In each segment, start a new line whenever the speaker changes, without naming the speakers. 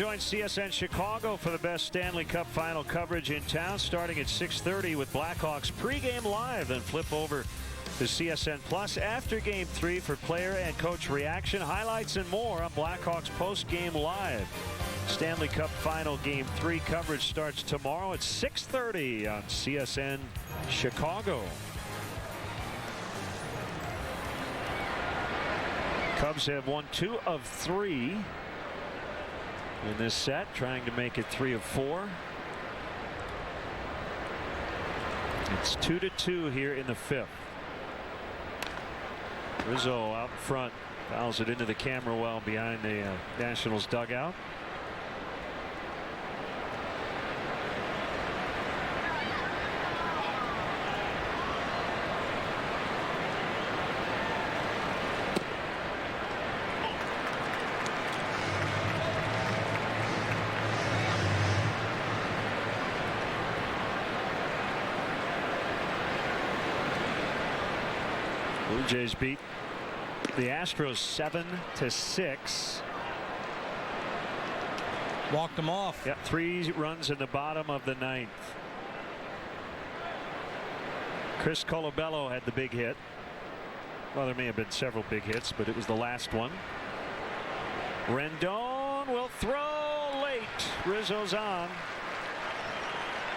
join CSN Chicago for the best Stanley Cup final coverage in town, starting at 6:30 with Blackhawks pregame live. Then flip over to CSN Plus after Game 3 for player and coach reaction, highlights, and more on Blackhawks postgame live. Stanley Cup final Game 3 coverage starts tomorrow at 6:30 on CSN Chicago. Cubs have won 2 of 3 in this set, trying to make it 3 of 4. It's 2-2 here in the 5th. Rizzo out in front, fouls it into the camera well behind the Nationals dugout. Blue Jays beat the Astros 7-6.
Walked them off.
Yep, 3 runs in the bottom of the 9th. Chris Colabello had the big hit. Well, there may have been several big hits, but it was the last one. Rendon will throw late. Rizzo's on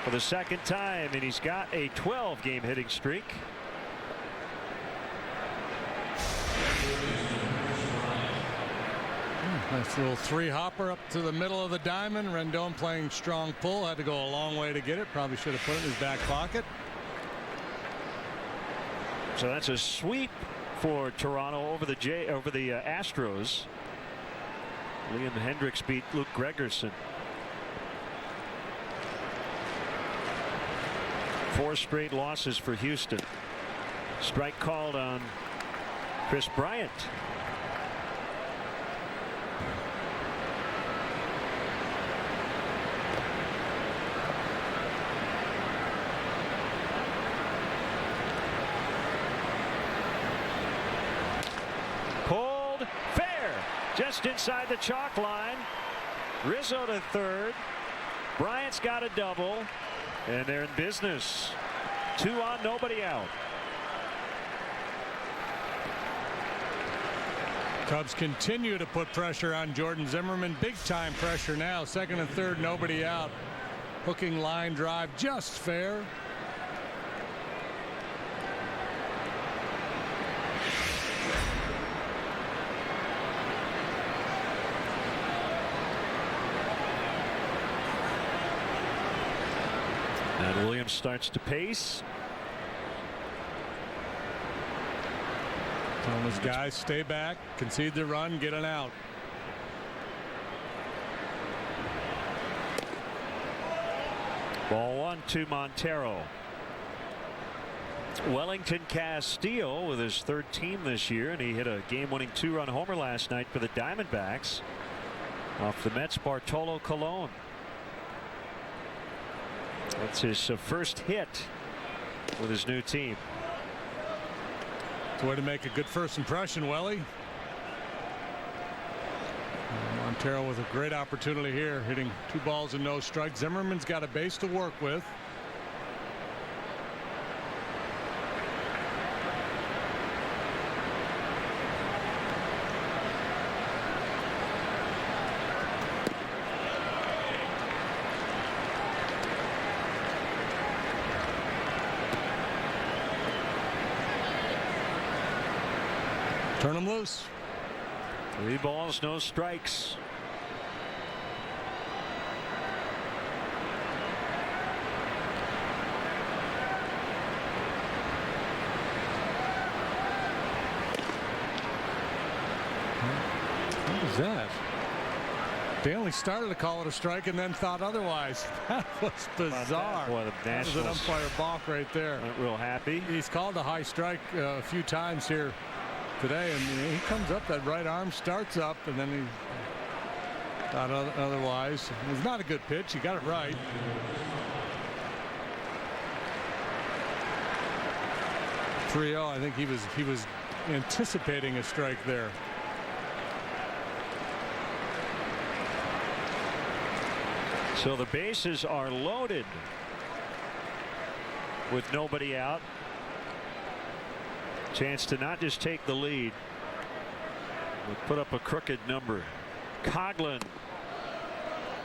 for the second time, and he's got a 12-game hitting streak.
Nice little 3-hopper up to the middle of the diamond. Rendon playing strong pull. Had to go a long way to get it. Probably should have put it in his back pocket.
So that's a sweep for Toronto over the Astros. Liam Hendricks beat Luke Gregerson. 4 straight losses for Houston. Strike called on Chris Bryant. Just inside the chalk line. Rizzo to third. Bryant's got a double, and they're in business. 2 on, nobody out.
Cubs continue to put pressure on Jordan Zimmerman. Big time pressure now. 2nd and 3rd, nobody out. Hooking line drive, just fair.
And Williams starts to pace.
Telling his guys stay back, concede the run, get an out.
Ball 1 to Montero. Wellington Castillo with his 3rd team this year, and he hit a game-winning 2-run homer last night for the Diamondbacks off the Mets' Bartolo Colon. That's his first hit with his new team.
It's a way to make a good first impression, Welly. Montero with a great opportunity here, hitting 2 balls and no strikes. Zimmerman's got a base to work with. Turn him loose.
3 balls, no strikes.
What was that? They only started to call it a strike and then thought otherwise. That was bizarre.
Boy,
that was an umpire balk right there.
Not real happy.
He's called a high strike a few times here today, and he comes up, that right arm starts up, and then he thought otherwise. It was not a good pitch. He got it right. .3-0. I think he was anticipating a strike there.
So the bases are loaded with nobody out. Chance to not just take the lead, but put up a crooked number. Coghlan,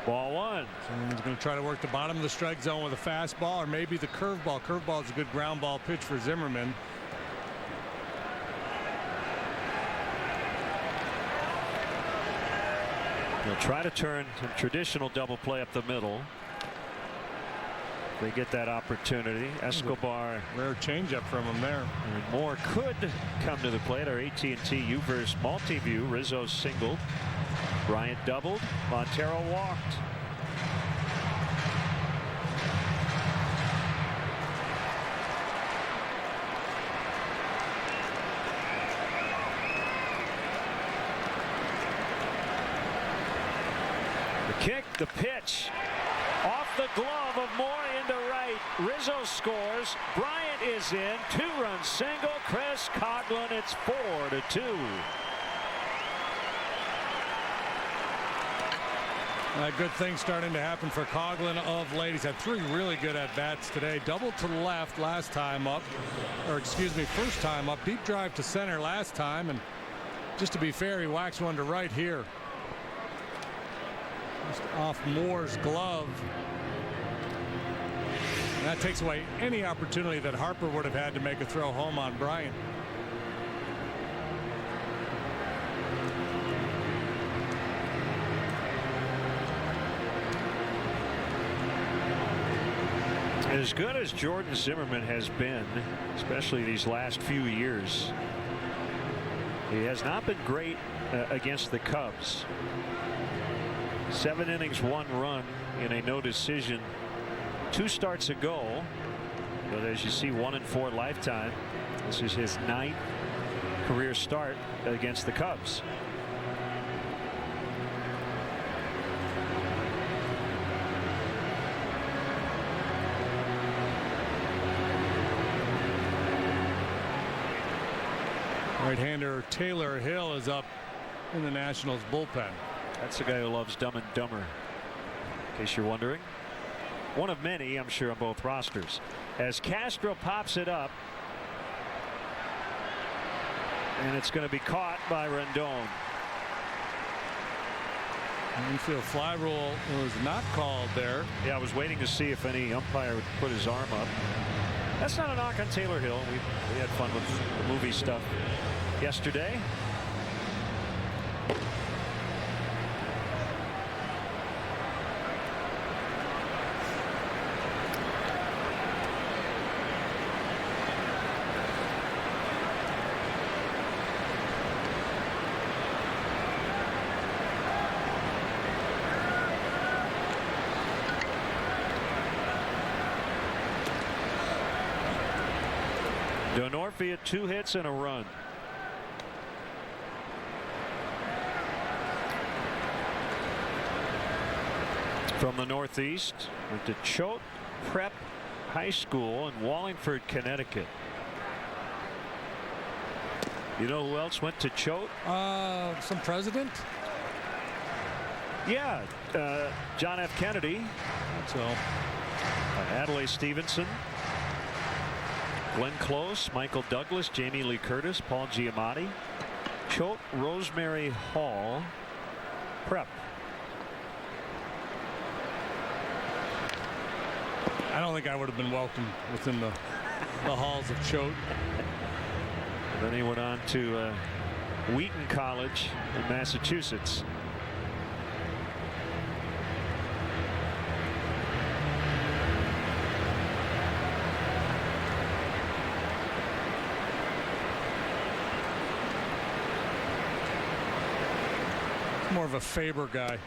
ball one.
Someone's going to try to work the bottom of the strike zone with a fastball or maybe the curveball. Curveball is a good ground ball pitch for Zimmerman.
They'll try to turn a traditional double play up the middle. They get that opportunity. Escobar.
Rare changeup from him there.
And more could come to the plate. Our AT&T UVerse multi-view. Rizzo singled. Bryant doubled. Montero walked. The kick, the pitch. Off the glove of Moore into right. Rizzo scores. Bryant is in. 2-run single. Chris Coghlan. It's 4-2.
A good thing starting to happen for Coghlan of late. He's had 3 really good at-bats today. Double to left last time up. Or excuse me, first time up. Deep drive to center last time. And just to be fair, he whacks one to right here. Just off Moore's glove. And that takes away any opportunity that Harper would have had to make a throw home on Bryant.
As good as Jordan Zimmerman has been, especially these last few years, he has not been great against the Cubs. 7 innings, 1 run in a no decision 2 starts ago. But as you see, 1-4 lifetime. This is his 9th career start against the Cubs.
Right-hander Taylor Hill is up in the Nationals bullpen.
That's the guy who loves Dumb and Dumber, in case you're wondering. One of many, I'm sure, on both rosters. As Castro pops it up, and it's going to be caught by Rendon.
Infield fly rule was not called there.
Yeah, I was waiting to see if any umpire would put his arm up. That's not a knock on Taylor Hill. We had fun with the movie stuff yesterday. Donorfi had 2 hits and a run. From the Northeast, went to Choate Prep High School in Wallingford, Connecticut. You know who else went to Choate?
Some president?
Yeah, John F. Kennedy.
So
Adlai Stevenson, Glenn Close, Michael Douglas, Jamie Lee Curtis, Paul Giamatti. Choate Rosemary Hall Prep.
I don't think I would have been welcome within the halls of Choate.
Then he went on to Wheaton College in Massachusetts.
More of a Faber guy.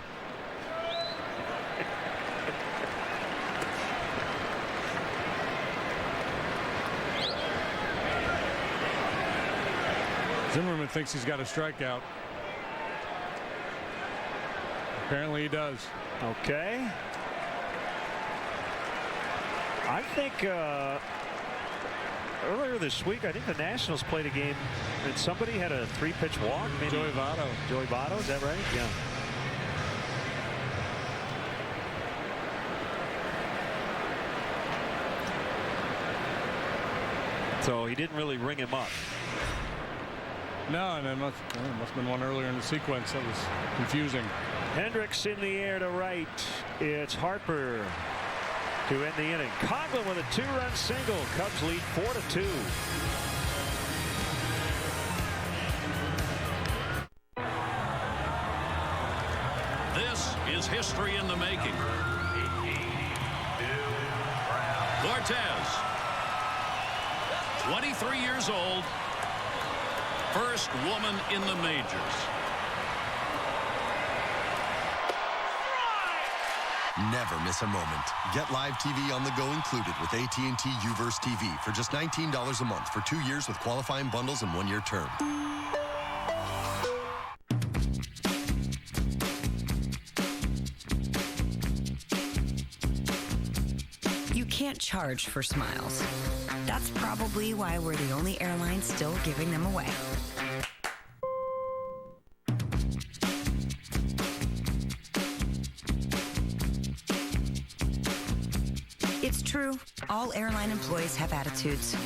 Zimmerman thinks he's got a strikeout. Apparently he does.
Okay. I think earlier this week, I think the Nationals played a game and somebody had a 3-pitch walk. Maybe
Joey Votto.
Joey Votto, is that right? Yeah. So he didn't really ring him up.
No, and it must have been one earlier in the sequence that was confusing.
Hendricks in the air to right. It's Harper to end the inning. Coghlan with a 2-run single. Cubs lead 4-2.
This is history in the making. Cortez, 23 years old, first woman in the majors.
Never miss a moment. Get live TV on the go included with AT&T Uverse TV for just $19 a month for 2 years with qualifying bundles and 1-year term.
You can't charge for smiles. That's probably why we're the only airline still giving them away. It's true, all airline employees have attitudes.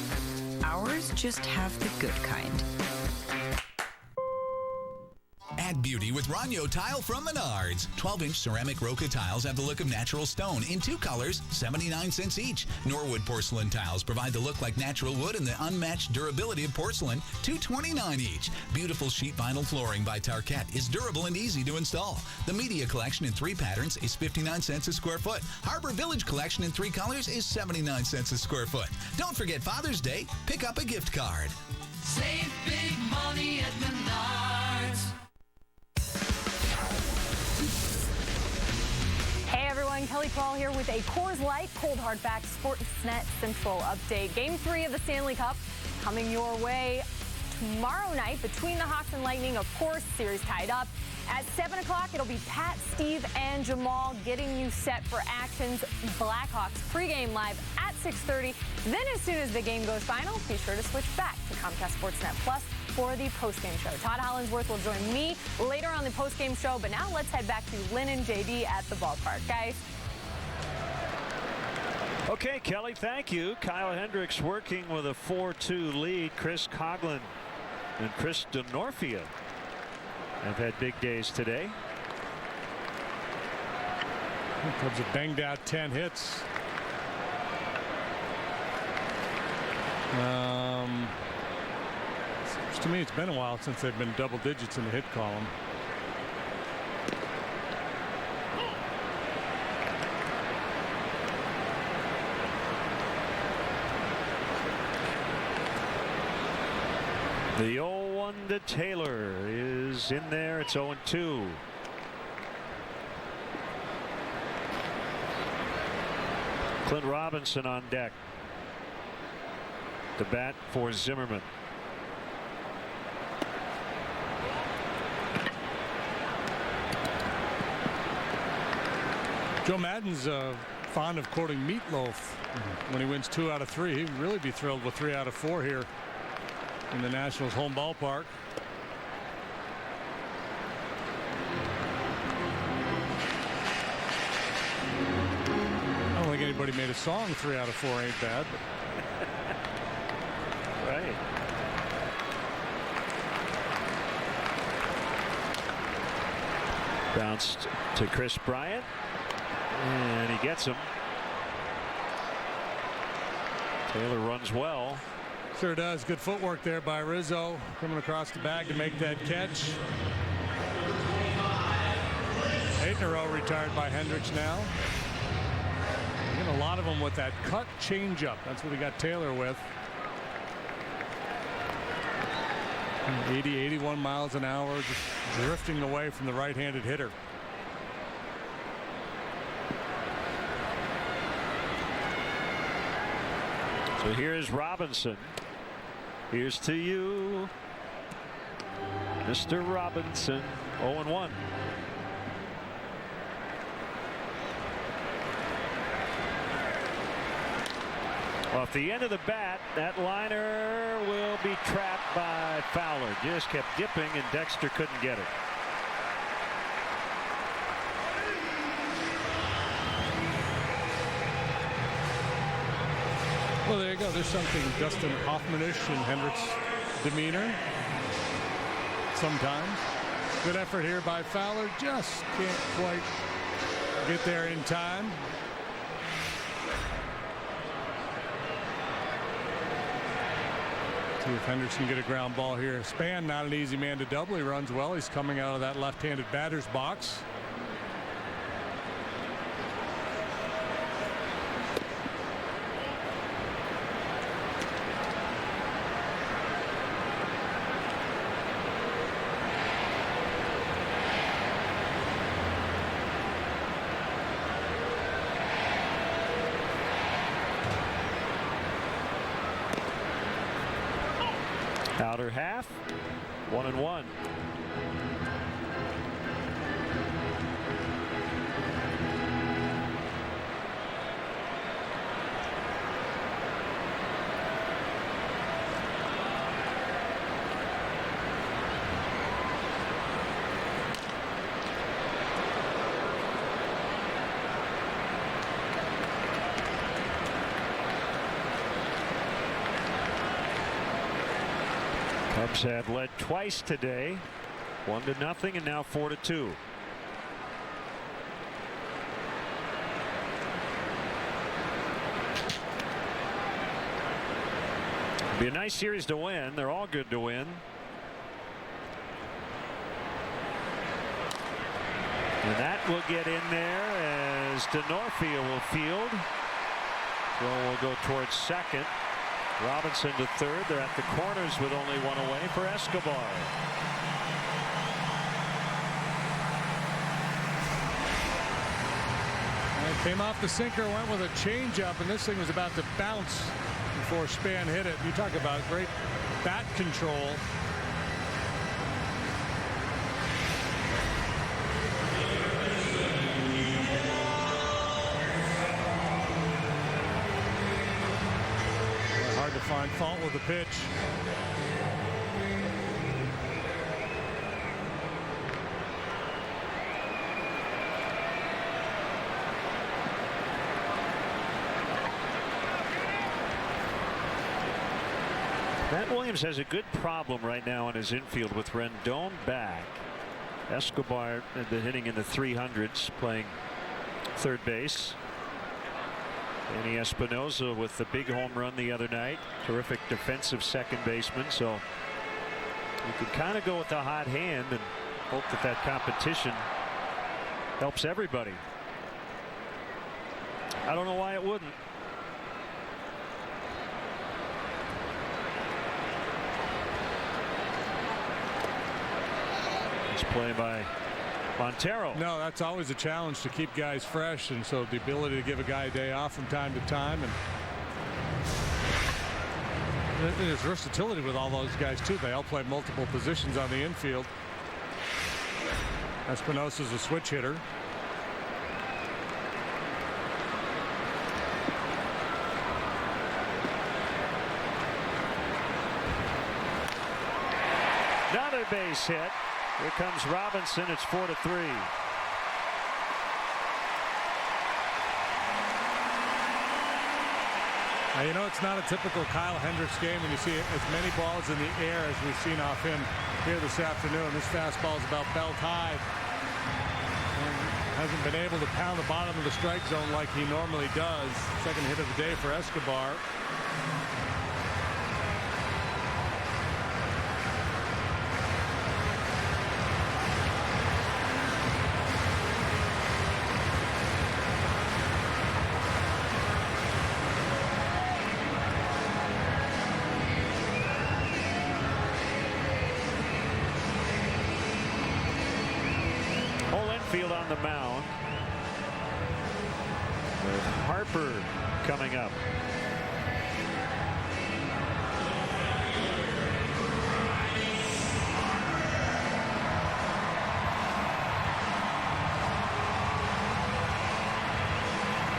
Ours just have the good kind.
Add beauty with Ranyo Tile from Menards. 12-inch ceramic Roca tiles have the look of natural stone in 2 colors, 79 cents each. Norwood porcelain tiles provide the look like natural wood and the unmatched durability of porcelain, $2.29 each. Beautiful sheet vinyl flooring by Tarkett is durable and easy to install. The Media Collection in 3 patterns is 59 cents a square foot. Harbor Village Collection in 3 colors is 79 cents a square foot. Don't forget Father's Day, pick up a gift card.
Save big money at Menards.
Hey everyone, Kelly Paul here with a Coors Light Cold Hard Facts Sportsnet Central update. Game 3 of the Stanley Cup coming your way tomorrow night between the Hawks and Lightning. Of course, series tied up. At 7 o'clock, it'll be Pat, Steve, and Jamal getting you set for action's Blackhawks pregame live at 6:30. Then as soon as the game goes final, be sure to switch back to Comcast Sportsnet Plus for the postgame show. Todd Hollinsworth will join me later on the postgame show, but now let's head back to Lynn and JD at the ballpark. Guys.
Okay, Kelly, thank you. Kyle Hendricks working with a 4-2 lead. Chris Coghlan and Chris DeNorfia have had big days today.
The Cubs have banged out 10 hits. To me, it's been a while since they've been double digits in the hit column.
The 0-1 to Taylor is in there. It's 0-2. Clint Robinson on deck to bat for Zimmerman.
Joe Madden's fond of quoting Meatloaf when he wins 2 out of 3. He'd really be thrilled with 3 out of 4 here in the Nationals home ballpark. I don't think anybody made a song 3 out of 4 ain't bad.
Right. Bounced to Chris Bryant, and he gets him. Taylor runs well.
Sure does. Good footwork there by Rizzo, coming across the bag to make that catch. 8 in a row retired by Hendricks now. Getting a lot of them with that cut changeup. That's what he got Taylor with. 80, 81 miles an hour, just drifting away from the right-handed hitter.
So here's Robinson. Here's to you, Mr. Robinson. 0-1. Off the end of the bat, that liner will be trapped by Fowler. Just kept dipping, and Dexter couldn't get it.
Well, there you go. There's something Dustin Hoffman-ish in Hendricks' demeanor. Sometimes. Good effort here by Fowler. Just can't quite get there in time. See if Hendricks can get a ground ball here. Span, not an easy man to double. He runs well. He's coming out of that left-handed batter's box.
Outer half, 1-1. Cubs have led twice today, 1-0 and now 4-2. Be a nice series to win. They're all good to win. And that will get in there as DeNorfia will field. Throw will go towards second. Robinson to third. They're at the corners with only one away for Escobar.
And came off the sinker, went with a changeup, and this thing was about to bounce before Span hit it. You talk about great bat control. Hard to find fault with the pitch.
Matt Williams has a good problem right now in his infield with Rendon back. Escobar hitting in the 300s, playing third base. Danny Espinosa with the big home run the other night. Terrific defensive second baseman. So you can kind of go with the hot hand and hope that that competition helps everybody. I don't know why it wouldn't. It's play by Montero.
No, that's always a challenge to keep guys fresh, and so the ability to give a guy a day off from time to time, and there's versatility with all those guys too. They all play multiple positions on the infield. Espinosa's a switch hitter.
Another base hit. Here comes Robinson. It's 4-3.
Now, you know, it's not a typical Kyle Hendricks game when you see as many balls in the air as we've seen off him here this afternoon. This fastball is about belt high. And hasn't been able to pound the bottom of the strike zone like he normally does. Second hit of the day for Escobar.
Field on the mound with Harper coming up.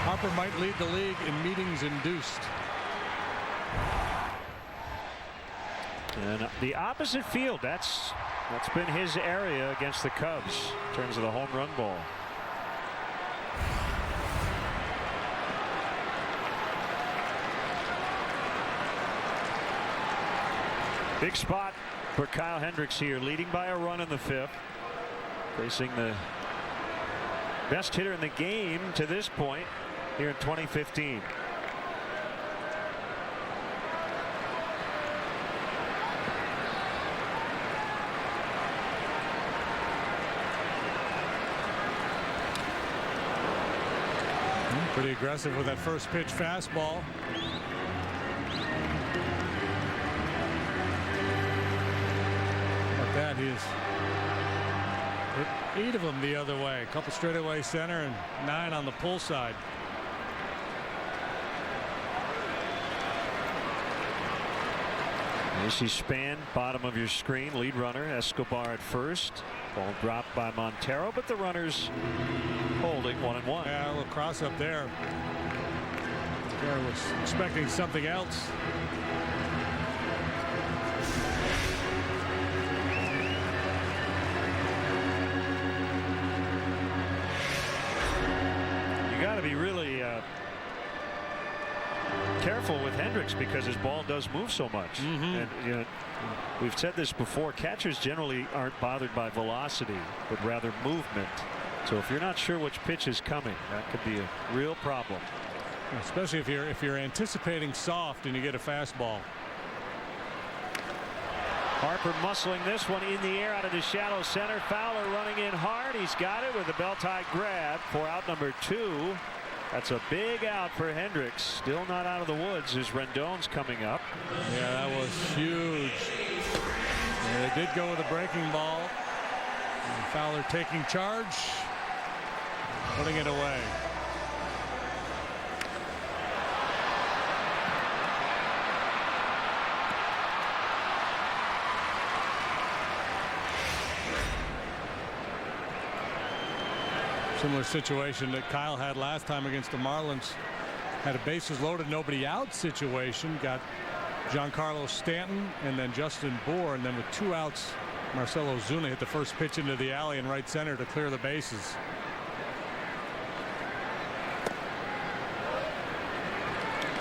Harper might lead the league in meetings induced.
And the opposite field, that's been his area against the Cubs in terms of the home run ball. Big spot for Kyle Hendricks here, leading by a run in the 5th, facing the best hitter in the game to this point here in 2015.
Pretty aggressive with that first pitch fastball. Like that, he's hit 8 of them the other way. A couple straightaway center and 9 on the pull side.
AC Span, bottom of your screen, lead runner Escobar at first. Ball dropped by Montero, but the runners holding 1-1.
Yeah, a little cross up there. Guy was expecting something else.
You got to be really careful with Hendricks because his ball does move so much. And you know, we've said this before, catchers generally aren't bothered by velocity but rather movement. So if you're not sure which pitch is coming, that could be a real problem,
especially if you're anticipating soft and you get a fastball.
Harper muscling this one in the air out of the shallow center. Fowler running in hard. He's got it with a bell-tied grab for out number 2. That's a big out for Hendricks. Still not out of the woods as Rendon's coming up.
Yeah, that was huge. Yeah, they did go with a breaking ball. And Fowler taking charge, putting it away. Similar situation that Kyle had last time against the Marlins. Had a bases loaded, nobody out situation. Got Giancarlo Stanton and then Justin Bour, and then with 2 outs, Marcell Ozuna hit the first pitch into the alley in right center to clear the bases.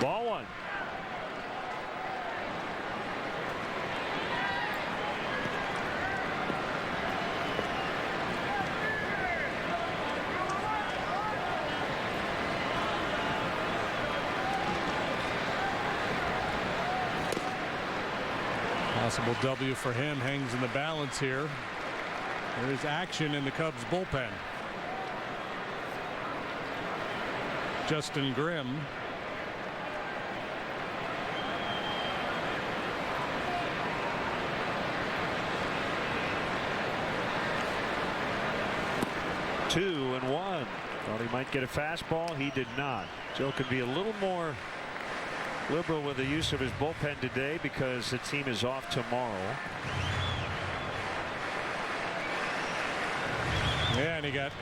Ball 1.
Possible W for him hangs in the balance here. There is action in the Cubs bullpen. Justin Grimm.
Two and 1. Thought he might get a fastball. He did not. Joe could be a little more liberal with the use of his bullpen today because the team is off tomorrow.
Yeah, and he got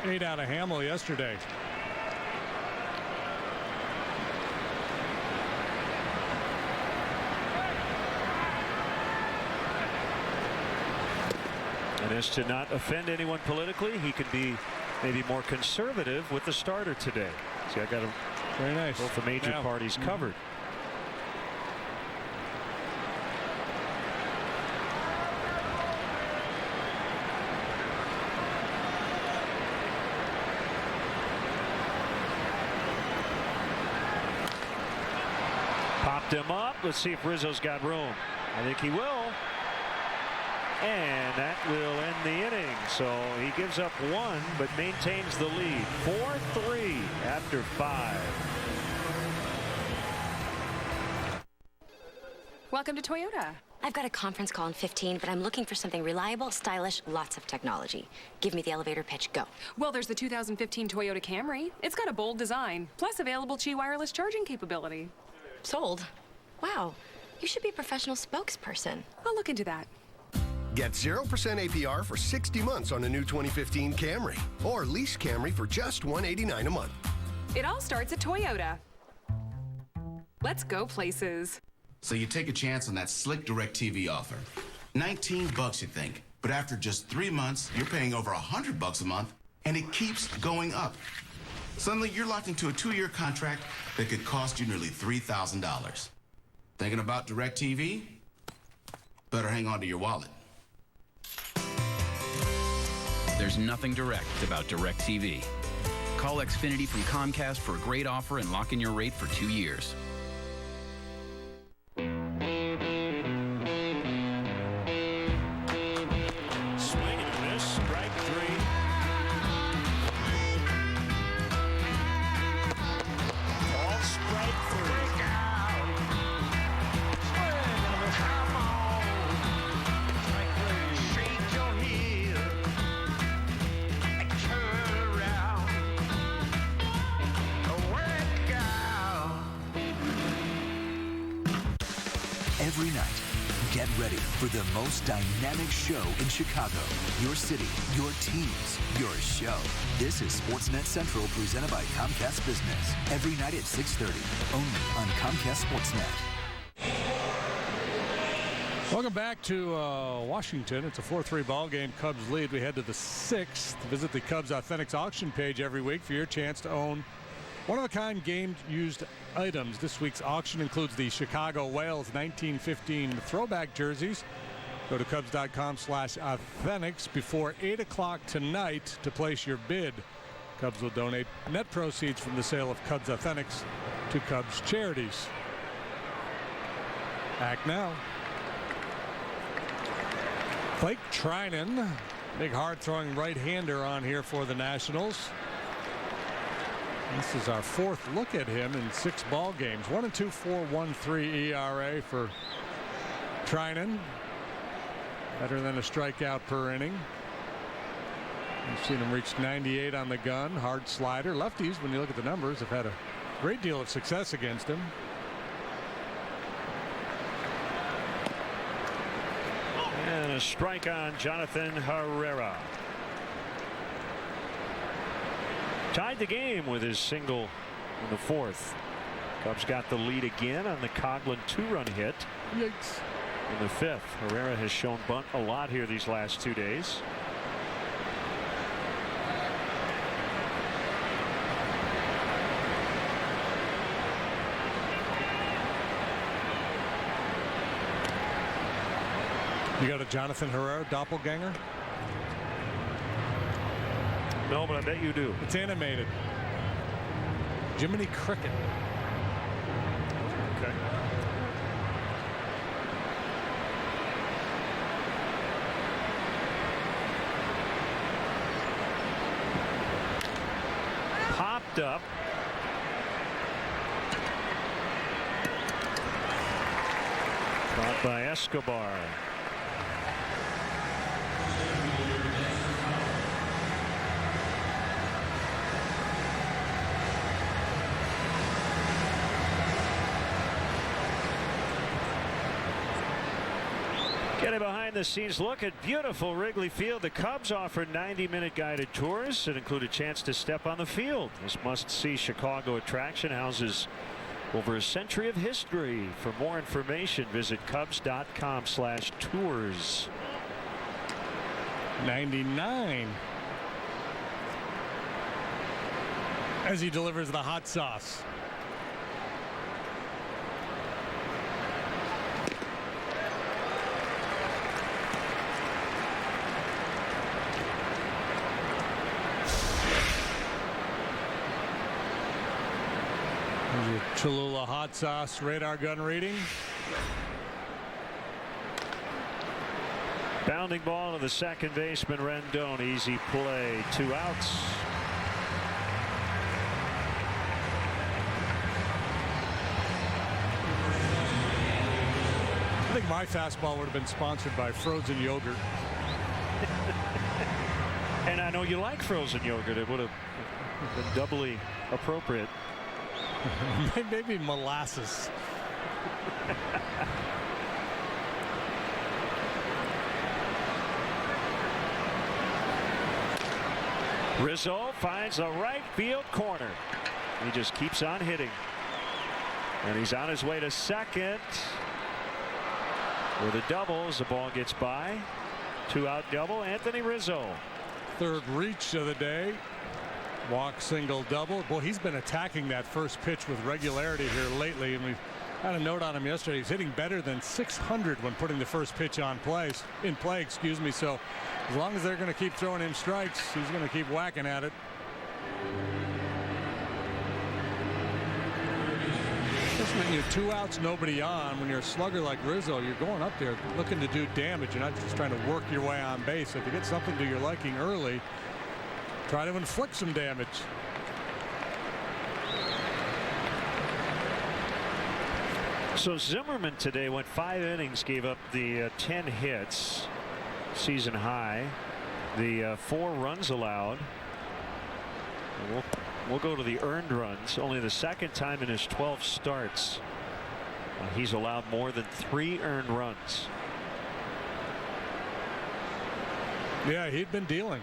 8 out of Hamill yesterday.
And as to not offend anyone politically, he could be maybe more conservative with the starter today. See, I got a
very nice.
Both the major parties covered. Popped him up. Let's see if Rizzo's got room. I think he will. And that will end the inning. So he gives up 1 but maintains the lead. 4-3 after 5.
Welcome to Toyota.
I've got a conference call in 15, but I'm looking for something reliable, stylish, lots of technology. Give me the elevator pitch, go.
Well, there's the 2015 Toyota Camry. It's got a bold design, plus available Qi wireless charging capability.
Sold? Wow, you should be a professional spokesperson.
I'll look into that.
Get 0% APR for 60 months on a new 2015 Camry. Or lease Camry for just $189 a month.
It all starts at Toyota. Let's go places.
So you take a chance on that slick DirecTV offer. $19 you think, but after just 3 months, you're paying over $100 a month, and it keeps going up. Suddenly, you're locked into a 2-year contract that could cost you nearly $3,000. Thinking about DirecTV? better hang on to your wallet.
There's nothing direct about DirecTV. Call Xfinity from Comcast for a great offer and lock in your rate for 2 years.
Swing and a miss, strike 3. All strike 3.
Every night, get ready for the most dynamic show in Chicago. Your city, your teams, your show. This is Sportsnet Central presented by Comcast Business. Every night at 6:30, only on Comcast Sportsnet.
Welcome back to Washington. It's a 4-3 ball game. Cubs lead. We head to the 6th. Visit the Cubs Authentics auction page every week for your chance to own one-of-a-kind game-used items. This week's auction includes the Chicago Whales 1915 throwback jerseys. Go to Cubs.com/authentics before 8 o'clock tonight to place your bid. Cubs will donate net proceeds from the sale of Cubs Authentics to Cubs charities. Back now. Blake Treinen, big hard-throwing right-hander on here for the Nationals. This is our 4th look at him in 6 ball games. 1-2, 4.13 ERA for Treinen. Better than a strikeout per inning. You've seen him reach 98 on the gun. Hard slider. Lefties, when you look at the numbers, have had a great deal of success against him.
And a strike on Jonathan Herrera. Tied the game with his single in the 4th. Cubs got the lead again on the Coghlan 2-run hit.
Yikes.
In the 5th. Herrera has shown bunt a lot here these last 2 days.
You got a Jonathan Herrera doppelganger?
No, but I bet you do.
It's animated. Jiminy Cricket.
Okay. Popped up. Caught by Escobar. Get a behind-the-scenes look at beautiful Wrigley Field. The Cubs offer 90-minute guided tours that include a chance to step on the field. This must-see Chicago attraction houses over a century of history. For more information, visit Cubs.com/tours.
99. As he delivers the hot sauce. Cholula hot sauce radar gun reading.
Bounding ball to the second baseman Rendon. Easy play. 2 outs.
I think my fastball would have been sponsored by frozen yogurt.
And I know you like frozen yogurt. It would have been doubly appropriate.
Maybe molasses.
Rizzo finds the right field corner. He just keeps on hitting. And he's on his way to second. With a double as the ball gets by. 2-out double. Anthony Rizzo.
3rd reach of the day. Walk, single, double. Boy, he's been attacking that first pitch with regularity here lately. And Had a note on him yesterday. He's hitting better than 600 when putting the first pitch in play. So as long as they're going to keep throwing him strikes, he's going to keep whacking at it. When you're 2 outs, nobody on, when you're a slugger like Rizzo, you're going up there looking to do damage. You're not just trying to work your way on base. If you get something to your liking early, try to inflict some damage.
So Zimmerman today went 5 innings, gave up the 10 hits, season high, the 4 runs allowed. We'll go to the earned runs. Only the second time in his 12 starts he's allowed more than 3 earned runs.
Yeah, he'd been dealing.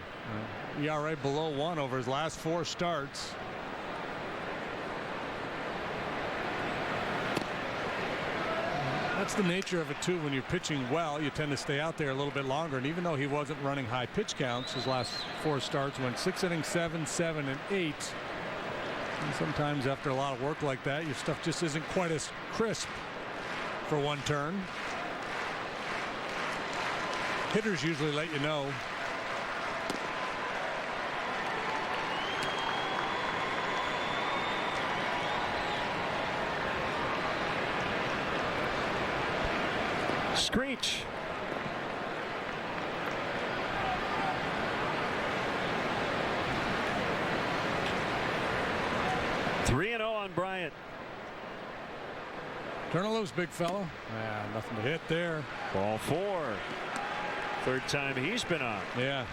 ERA below 1 over his last 4 starts. That's the nature of it too. When you're pitching well, you tend to stay out there a little bit longer. And even though he wasn't running high pitch counts, his last 4 starts went 6 innings, 7, 7, and 8. And sometimes after a lot of work like that, your stuff just isn't quite as crisp for one turn. Hitters usually let you know.
Screech. Three and 0 on Bryant.
Turn it loose, big fella. Yeah, nothing to hit there.
Ball 4. Third time he's been on.
Yeah.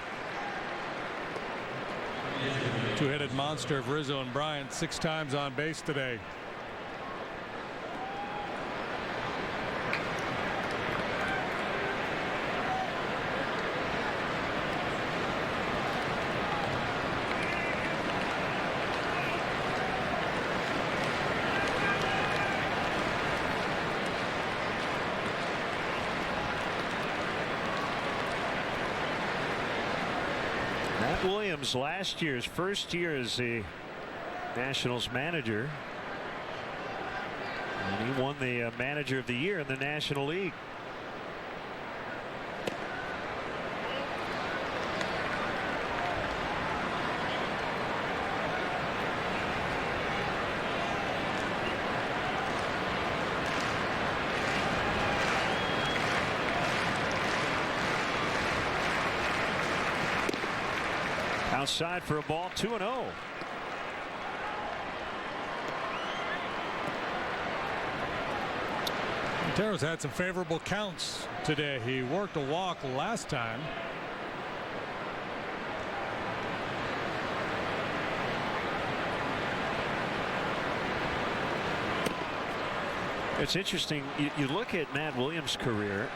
Two-headed monster of Rizzo and Bryant, 6 times on base today.
Williams, last year's first year as the Nationals manager, and he won the manager of the year in the National League. Outside for a ball, 2-0.
Montero's had some favorable counts today. He worked a walk last time.
It's interesting. You look at Matt Williams' career.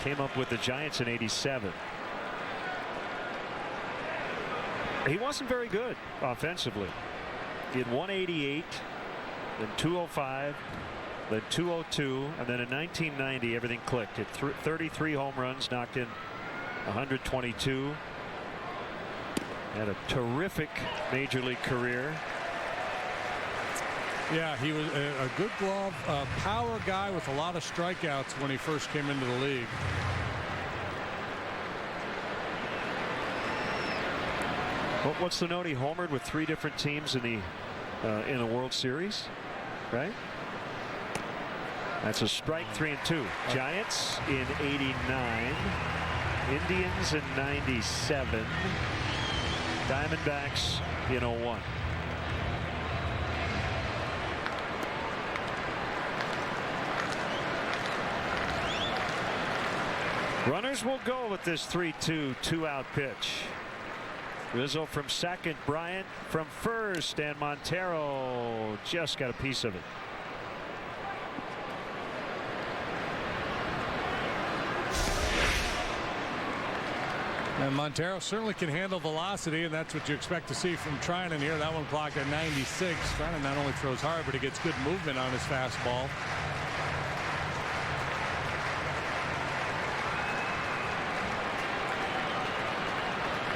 Came up with the Giants in '87. He wasn't very good offensively. He had 188, then 205, then 202, and then in 1990 everything clicked. Hit 33 home runs, knocked in 122. Had a terrific major league career.
Yeah, he was a good glove, power guy with a lot of strikeouts when he first came into the league.
What's the note? He homered with 3 different teams in the World Series, right? That's a strike. 3-2. Giants in '89, Indians in '97, Diamondbacks in '01. Runners will go with this 3-2 2-out pitch. Rizzo from second, Bryant from first, and Montero just got a piece of it.
And Montero certainly can handle velocity, and that's what you expect to see from Trinan here. That one clocked at 96. Trinan not only throws hard, but he gets good movement on his fastball.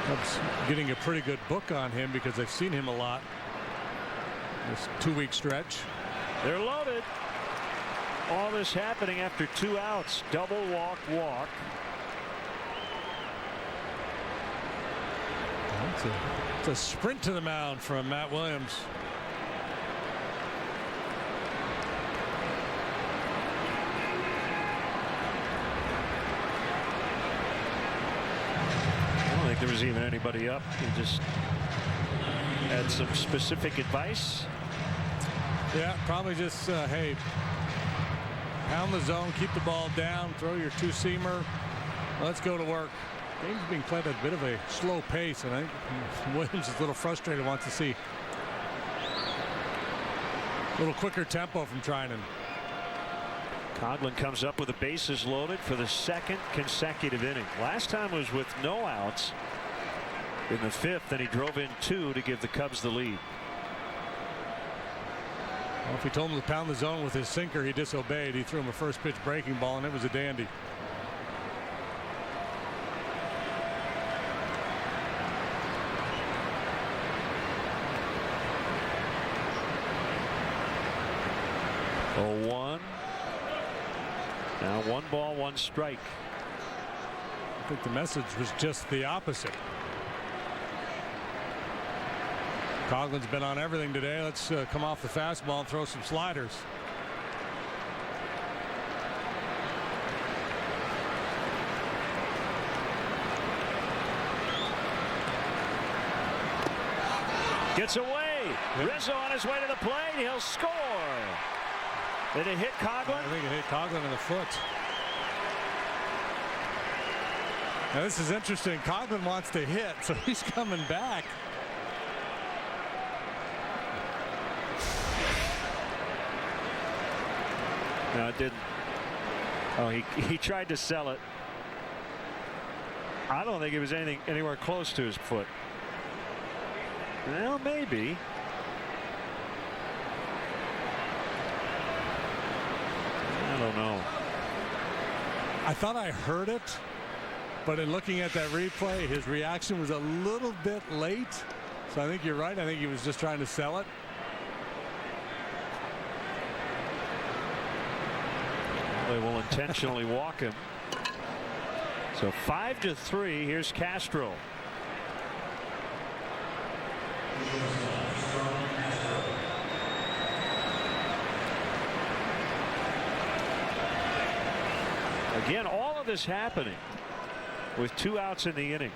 Cubs getting a pretty good book on him because they've seen him a lot this 2-week stretch.
They're loaded. All this happening after 2 outs. Double walk.
It's a sprint to the mound from Matt Williams.
I don't think there was even anybody up. He just had some specific advice.
Yeah, probably just, hey, pound the zone, keep the ball down, throw your two-seamer. Let's go to work. Game's being played at a bit of a slow pace, and I think Williams is a little frustrated, wants to see a little quicker tempo from Trinan.
Coghlan comes up with the bases loaded for the 2nd consecutive inning. Last time was with no outs in the 5th, and he drove in 2 to give the Cubs the lead.
Well, if he told him to pound the zone with his sinker, he disobeyed. He threw him a first pitch breaking ball, and it was a dandy.
Now 1 ball, 1 strike.
I think the message was just the opposite. Coughlin's been on everything today. Let's come off the fastball and throw some sliders.
Gets away. Rizzo on his way to the plate. He'll score. Did it hit Coghlan?
I think it hit Coghlan in the foot. Now this is interesting. Coghlan wants to hit, so he's coming back.
No, it didn't. Oh, he tried to sell it. I don't think it was anywhere close to his foot. Well, maybe. I don't know.
I thought I heard it, but in looking at that replay, his reaction was a little bit late. So I think you're right. I think he was just trying to sell it.
They will intentionally walk him. So 5-3. Here's Castro. Again, all of this happening with 2 outs in the inning.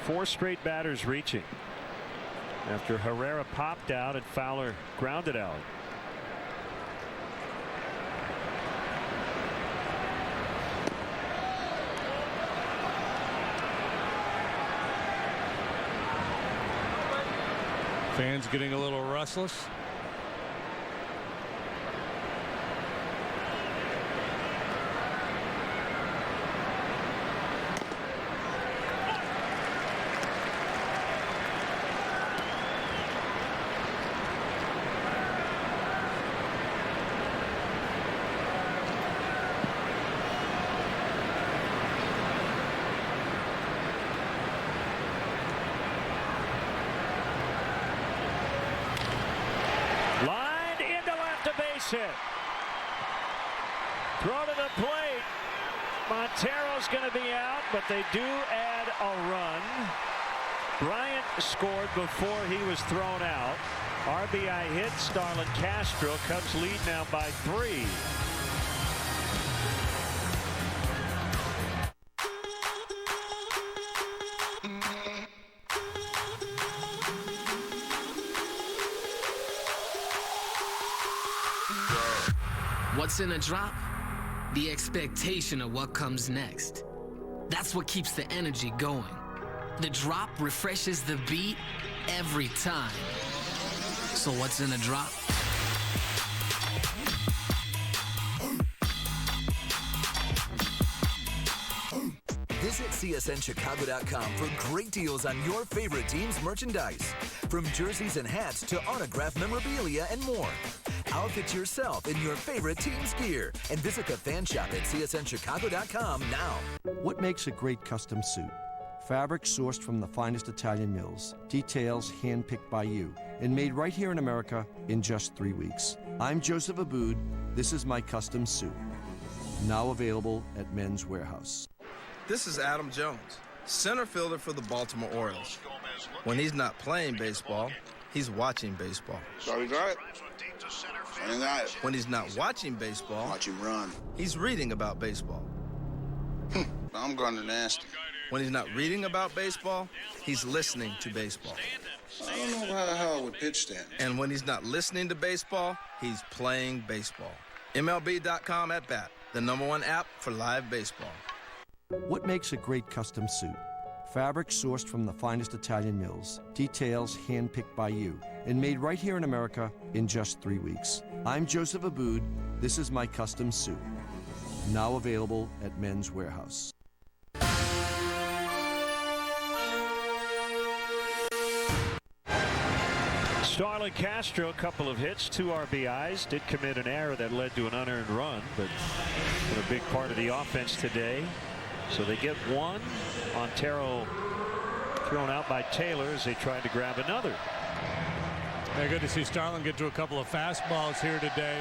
4 straight batters reaching after Herrera popped out and Fowler grounded out.
Fans getting a little restless.
Hit. Throw to the plate. Montero's going to be out, but they do add a run. Bryant scored before he was thrown out. RBI hit. Starlin Castro. Cubs lead now by 3.
What's in a drop? The expectation of what comes next. That's what keeps the energy going. The drop refreshes the beat every time. So what's in a drop?
Visit CSNChicago.com for great deals on your favorite team's merchandise. From jerseys and hats to autographed memorabilia and more. Outfit yourself in your favorite team's gear and visit the fan shop at CSNChicago.com now.
What makes a great custom suit? Fabric sourced from the finest Italian mills. Details handpicked by you and made right here in America in just 3 weeks. I'm Joseph Aboud. This is my custom suit. Now available at Men's Warehouse.
This is Adam Jones, center fielder for the Baltimore Orioles. When he's not playing baseball, he's watching baseball.
Sorry, got it. I got it.
When he's not watching baseball,
watch him run.
He's reading about baseball.
I'm going to nasty.
When he's not reading about baseball, he's listening to baseball.
I don't know how I would pitch that.
And when he's not listening to baseball, he's playing baseball. MLB.com at bat, the #1 app for live baseball.
What makes a great custom suit? Fabric sourced from the finest Italian mills. Details handpicked by you and made right here in America in just 3 weeks. I'm Joseph Aboud. This is my custom suit. Now available at Men's Warehouse.
Starlin Castro, a couple of hits, 2 RBIs, did commit an error that led to an unearned run, but been a big part of the offense today. So they get one. Montero thrown out by Taylor as they tried to grab another.
Yeah, good to see Starlin get to a couple of fastballs here today.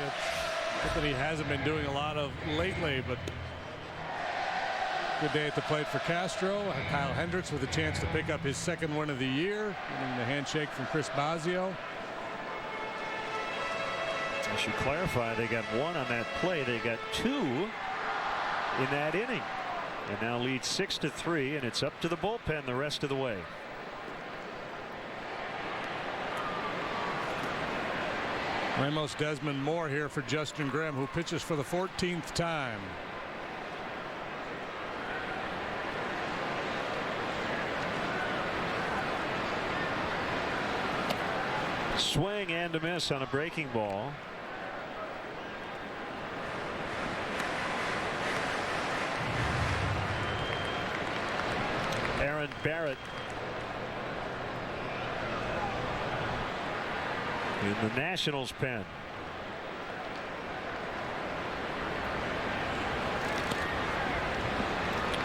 Something he hasn't been doing a lot of lately, but good day at the plate for Castro. Kyle Hendricks with a chance to pick up his 2nd win of the year, getting the handshake from Chris Bosio.
I should clarify, they got 1 on that play. They got 2 in that inning. And now lead 6-3, and it's up to the bullpen the rest of the way.
Ramos Desmond Moore here for Justin Grimm, who pitches for the 14th time.
Swing and a miss on a breaking ball. Aaron Barrett in the Nationals pen.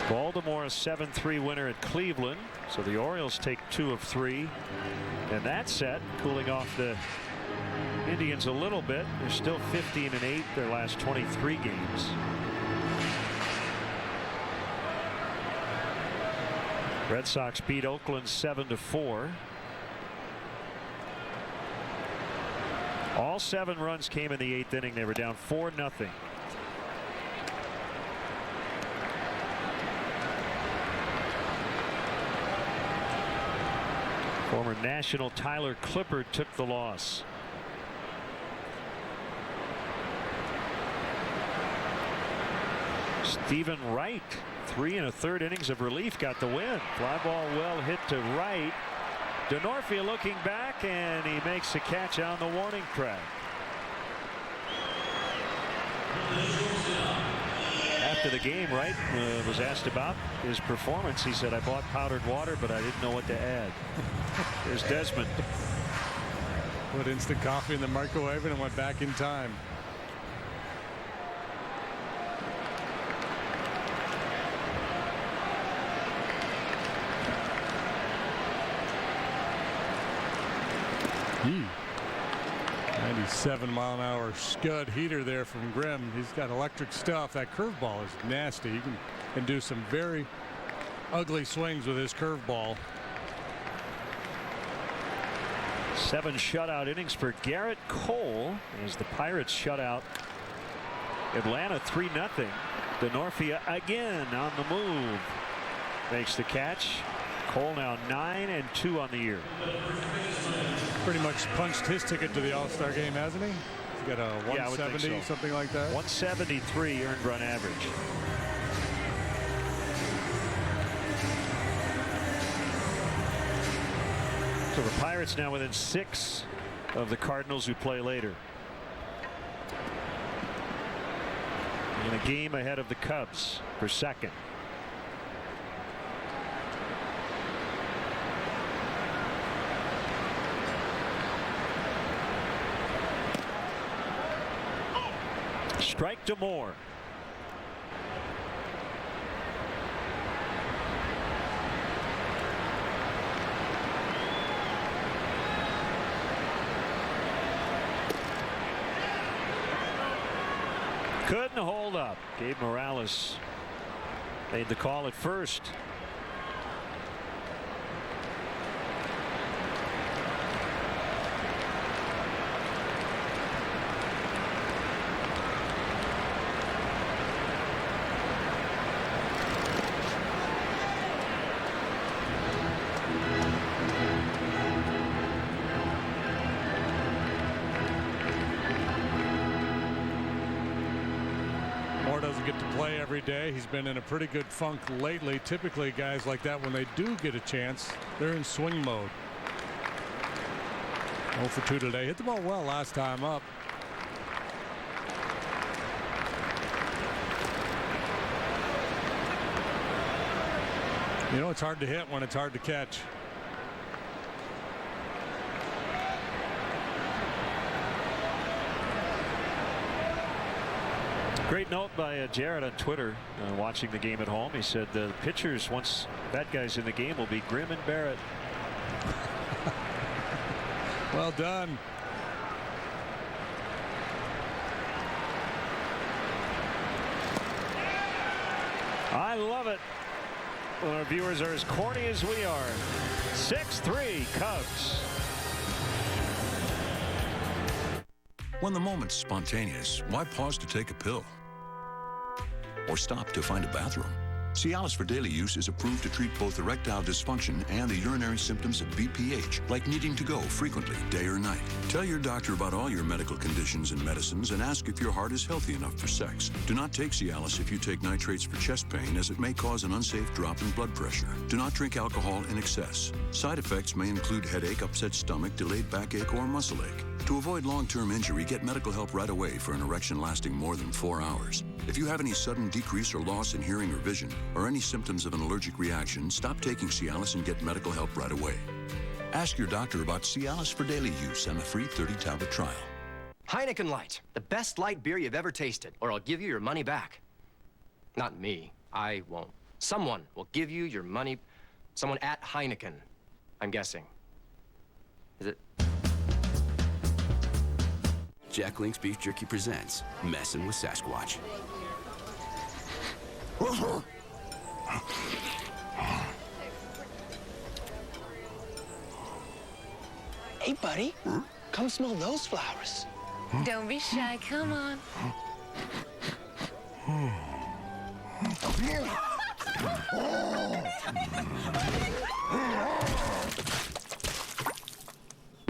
Baltimore a 7-3 winner at Cleveland, so the Orioles take 2 of 3 and that set, cooling off the Indians a little bit. They're still 15-8 their last 23 games. Red Sox beat Oakland 7-4. All 7 runs came in the 8th inning. They were down 4-0. Former National Tyler Clippard took the loss. Stephen Wright, 3 1/3 innings of relief, got the win. Fly ball well hit to right. DeNorfia looking back, and he makes a catch on the warning track. After the game, Wright was asked about his performance. He said, "I bought powdered water, but I didn't know what to add." There's Desmond.
Put instant coffee in the microwave and went back in time. Hmm. 97-mile-an-hour scud heater there from Grimm. He's got electric stuff. That curveball is nasty. He can do some very ugly swings with his curveball.
7 shutout innings for Garrett Cole as the Pirates shut out Atlanta 3-0. DeNorfia again on the move. Makes the catch. Cole now 9-2 on the year.
Pretty much punched his ticket to the All-Star game, hasn't he? He's got a 170,
so.
Something like that.
173 earned run average. So the Pirates now within 6 of the Cardinals, who play later. In a game ahead of the Cubs for 2nd. Strike to Moore. Couldn't hold up. Gabe Morales made the call at first.
Doesn't get to play every day. He's been in a pretty good funk lately. Typically guys like that, when they do get a chance, they're in swing mode. 0 for 2 today. Hit the ball well last time up. You know, it's hard to hit when it's hard to catch.
Great note by Jared on Twitter watching the game at home. He said the pitchers, once that guy's in the game, will be Grimm and Barrett.
Well done.
I love it when our viewers are as corny as we are. 6-3 Cubs.
When the moment's spontaneous, why pause to take a pill? Or stop to find a bathroom? Cialis for daily use is approved to treat both erectile dysfunction and the urinary symptoms of BPH, like needing to go frequently, day or night. Tell your doctor about all your medical conditions and medicines and ask if your heart is healthy enough for sex. Do not take Cialis if you take nitrates for chest pain, as it may cause an unsafe drop in blood pressure. Do not drink alcohol in excess. Side effects may include headache, upset stomach, delayed backache, or muscle ache. To avoid long-term injury, get medical help right away for an erection lasting more than 4 hours. If you have any sudden decrease or loss in hearing or vision, or any symptoms of an allergic reaction, stop taking Cialis and get medical help right away. Ask your doctor about Cialis for daily use and a free 30-tablet trial.
Heineken Light, the best light beer you've ever tasted, or I'll give you your money back. Not me. I won't. Someone will give you your money. Someone at Heineken, I'm guessing. Is it?
Jack Link's Beef Jerky presents Messin' with Sasquatch.
Hey, buddy. Come smell those flowers.
Don't be shy. Come on.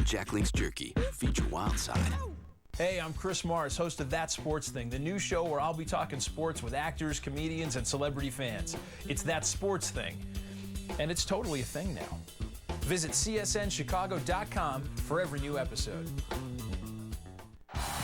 Jack Link's Jerky. Feed your wild side.
Hey, I'm Chris Mars, host of That Sports Thing, the new show where I'll be talking sports with actors, comedians, and celebrity fans. It's That Sports Thing, and it's totally a thing now. Visit csnchicago.com for every new episode.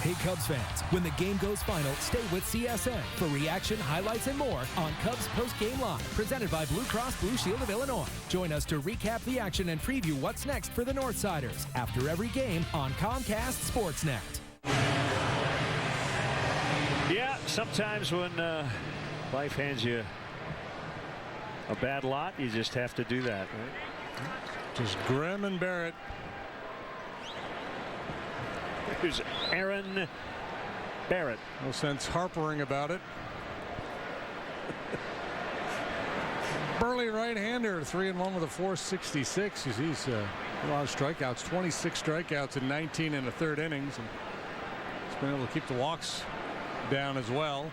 Hey, Cubs fans, when the game goes final, stay with CSN for reaction, highlights, and more on Cubs Post Game Live, presented by Blue Cross Blue Shield of Illinois. Join us to recap the action and preview what's next for the Northsiders after every game on Comcast Sportsnet.
Yeah, sometimes when life hands you a bad lot, you just have to do that, right?
Just Grimm and Barrett.
Here's Aaron Barrett.
No sense harpering about it. Burly right-hander, 3-1 with a 466. He's a lot of strikeouts, 26 strikeouts in 19 in the third innings. And he's been able to keep the walks down as well.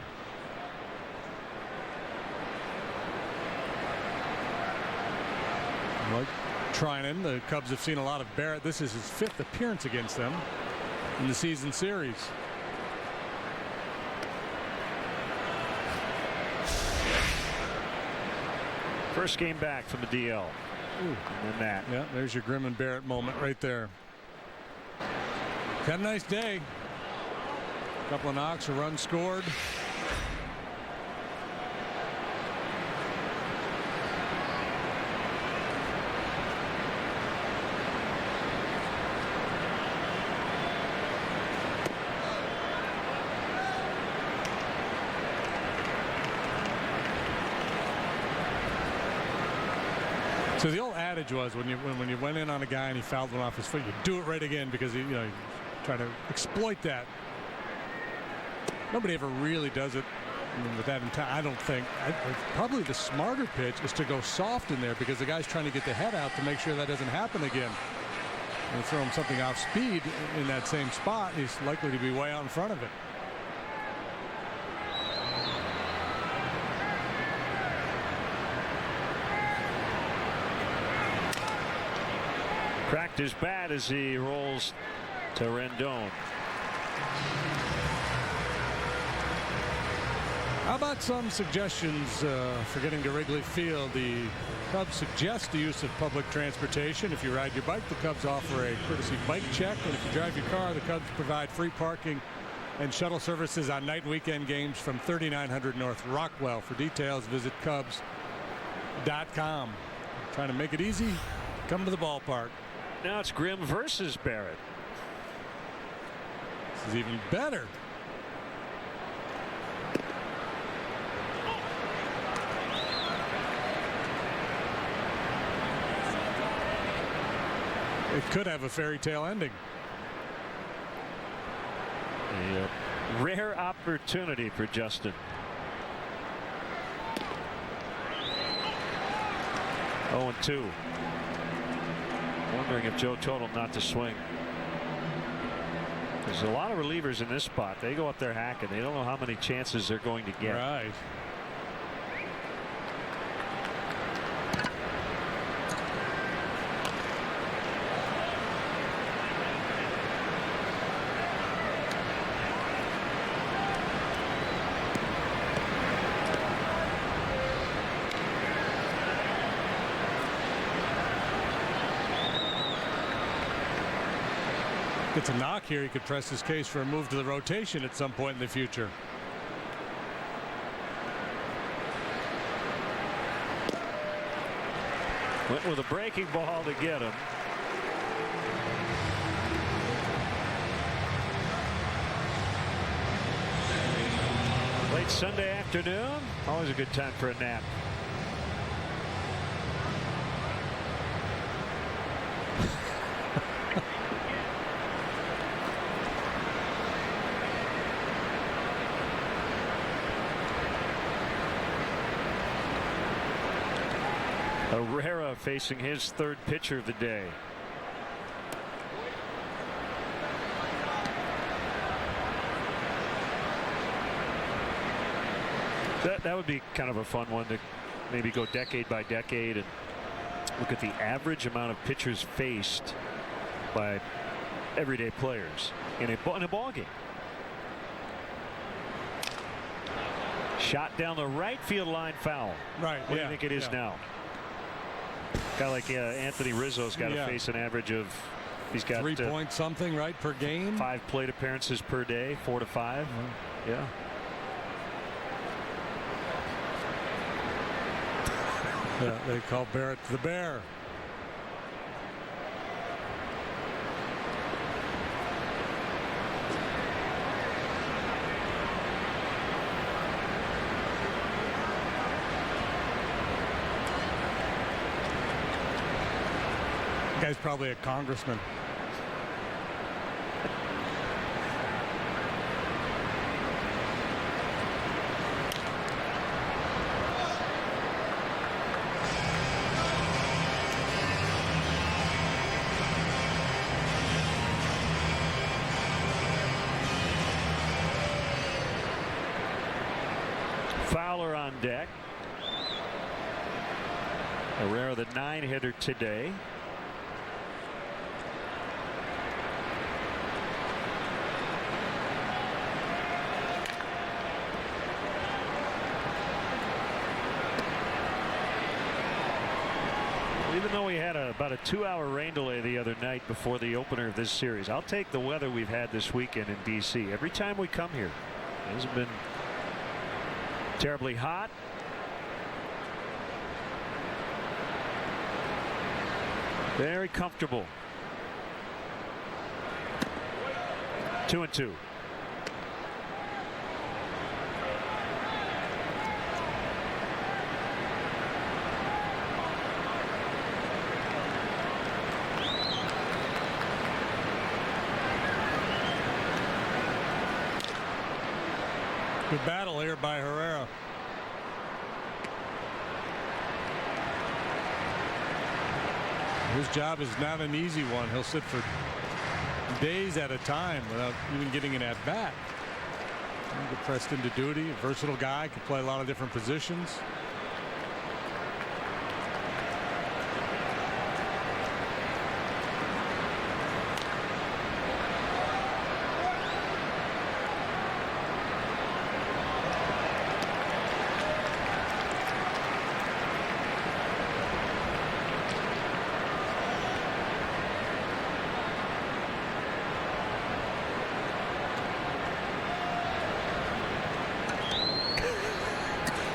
Like Trinan, the Cubs have seen a lot of Barrett. This is his 5th appearance against them in the season series.
First game back from the DL. Ooh. And then that.
Yeah, there's your Grimm and Barrett moment right there. Had a nice day. Couple of knocks, a run scored. So the old adage was when you went in on a guy and he fouled one off his foot, you do it right again because you try to exploit that. Nobody ever really does it with that intent. I don't think. Probably the smarter pitch is to go soft in there because the guy's trying to get the head out to make sure that doesn't happen again. And throw him something off speed in that same spot, he's likely to be way out in front of it.
Cracked his bat as he rolls to Rendon.
How about some suggestions for getting to Wrigley Field? The Cubs suggest the use of public transportation. If you ride your bike, the Cubs offer a courtesy bike check. And if you drive your car, the Cubs provide free parking and shuttle services on night and weekend games from 3900 North Rockwell. For details, visit Cubs.com. Trying to make it easy, come to the ballpark.
Now it's Grimm versus Barrett.
This is even better. It could have a fairy tale ending.
A rare opportunity for Justin. 0-2. Wondering if Joe told him not to swing. There's a lot of relievers in this spot. They go up there hacking. They don't know how many chances they're going to get.
Right. Gets a knock here. He could press his case for a move to the rotation at some point in the future.
Went with a breaking ball to get him. Late Sunday afternoon. Always a good time for a nap. Herrera facing his third pitcher of the day. That would be kind of a fun one to maybe go decade by decade and look at the average amount of pitchers faced by everyday players in a ball game. Shot down the right field line, foul.
Right.
What do you think it is now? Guy like Anthony Rizzo's got to face an average of, he's got
3 point something right per game.
5 plate appearances per day, 4 to 5. Yeah.
Yeah, they call Barrett the Bear. Guy's probably a congressman.
Fowler on deck. Herrera, the 9-hitter today. Even though we had about a 2-hour rain delay the other night before the opener of this series, I'll take the weather we've had this weekend in BC. Every time we come here, it hasn't been terribly hot. Very comfortable. 2-2.
Good battle here by Herrera. His job is not an easy one. He'll sit for days at a time without even getting an at-bat. He'll get pressed into duty. A versatile guy, can play a lot of different positions.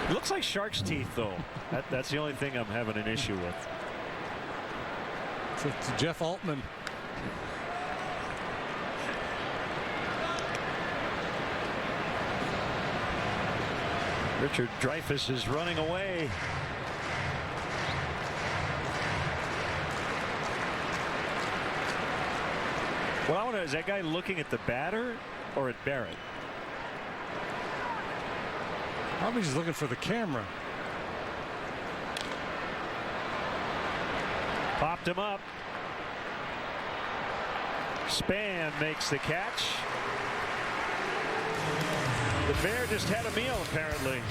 It looks like shark's teeth, though. That's the only thing I'm having an issue with.
It's Jeff Altman.
Richard Dreyfuss is running away. Well, I wonder, is that guy looking at the batter or at Barrett?
Probably just looking for the camera.
Popped him up. Span makes the catch. The Bear just had a meal, apparently.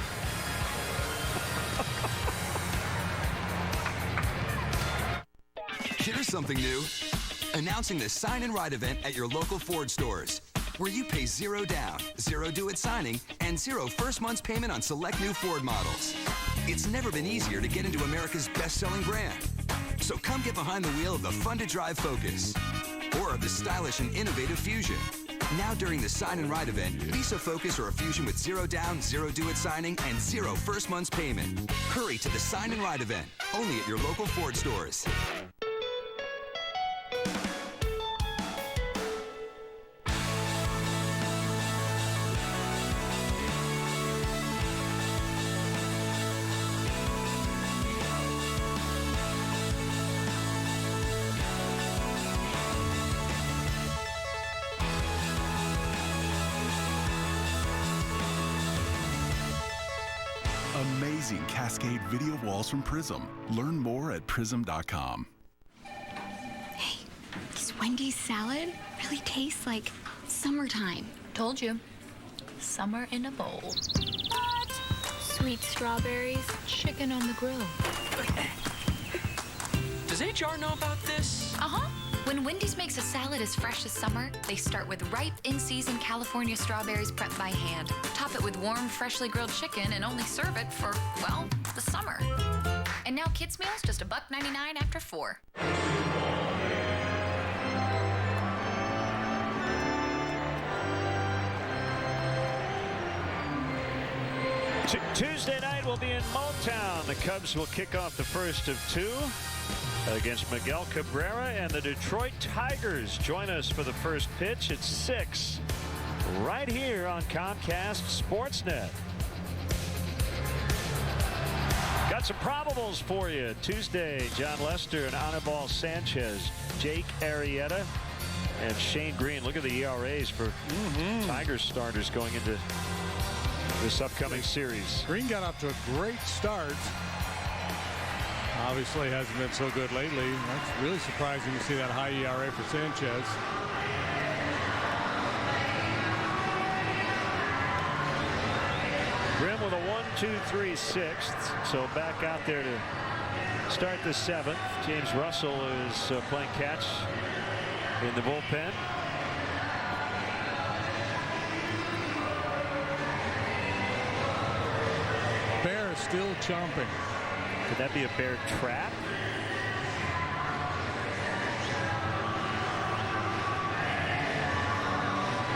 Here's something new. Announcing the Sign and Ride event at your local Ford stores, where you pay $0 down, $0 due at signing, and $0 first month's payment on select new Ford models. It's never been easier to get into America's best-selling brand. So come get behind the wheel of the fun-to-drive Focus or of the stylish and innovative Fusion. Now during the Sign and Ride event, lease a Focus or a Fusion with $0 down, $0 due at signing, and $0 first month's payment. Hurry to the Sign and Ride event, only at your local Ford stores.
Amazing Cascade video walls from Prism. Learn more at prism.com.
Hey, this Wendy's salad really tastes like summertime.
Told you. Summer in a bowl.
What? Sweet strawberries, chicken on the grill.
Does HR know about this?
Uh-huh. When Wendy's makes a salad as fresh as summer, they start with ripe, in-season California strawberries prepped by hand. Top it with warm, freshly grilled chicken and only serve it for, well, the summer. And now kids' meals just $1.99 after 4.
Tuesday night will be in Motown. The Cubs will kick off the first of 2 against Miguel Cabrera, and the Detroit Tigers join us for the first pitch at 6 right here on Comcast Sportsnet. Got some probables for you. Tuesday, John Lester and Anibal Sanchez, Jake Arrieta, and Shane Green. Look at the ERAs for Tigers starters going into this upcoming series.
Green got off to a great start. Obviously hasn't been so good lately. That's really surprising to see that high ERA for Sanchez.
Grimm with a 1-2-3 sixth. So back out there to start the 7th. James Russell is playing catch in the bullpen.
Bear is still chomping.
Could that be a Bear trap?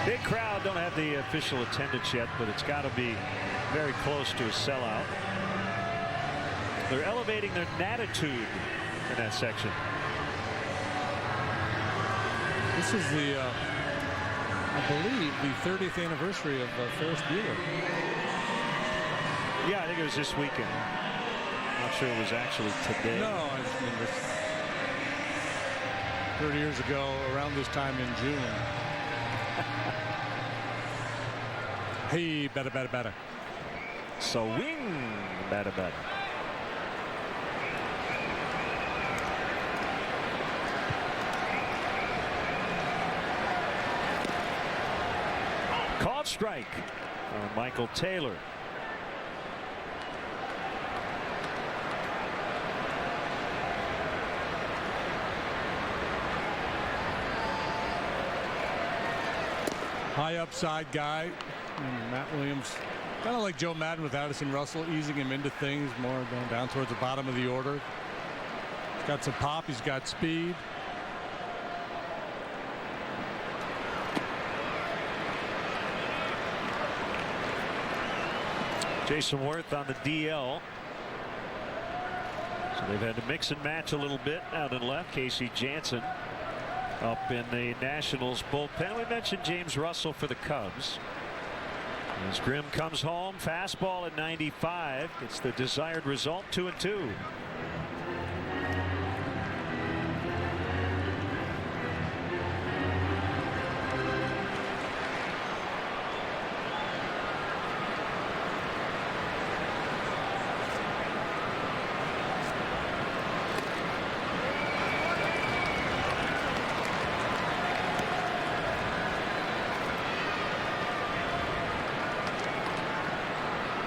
Big crowd, don't have the official attendance yet, but it's got to be very close to a sellout. They're elevating their attitude in that section.
This is the, I believe, the 30th anniversary of Ferris Bueller.
Yeah, I think it was this weekend. Not sure it was actually today.
No, I mean, it was 30 years ago, around this time in June. Hey, better.
Swing, better. Called strike on Michael Taylor.
High upside guy. And Matt Williams, kind of like Joe Madden with Addison Russell, easing him into things more down towards the bottom of the order. He's got some pop. He's got speed.
Jason Worth on the DL. So they've had to mix and match a little bit out in left. Casey Jansen up in the Nationals bullpen. We mentioned James Russell for the Cubs. As Grimm comes home, fastball at 95. It's the desired result, 2-2.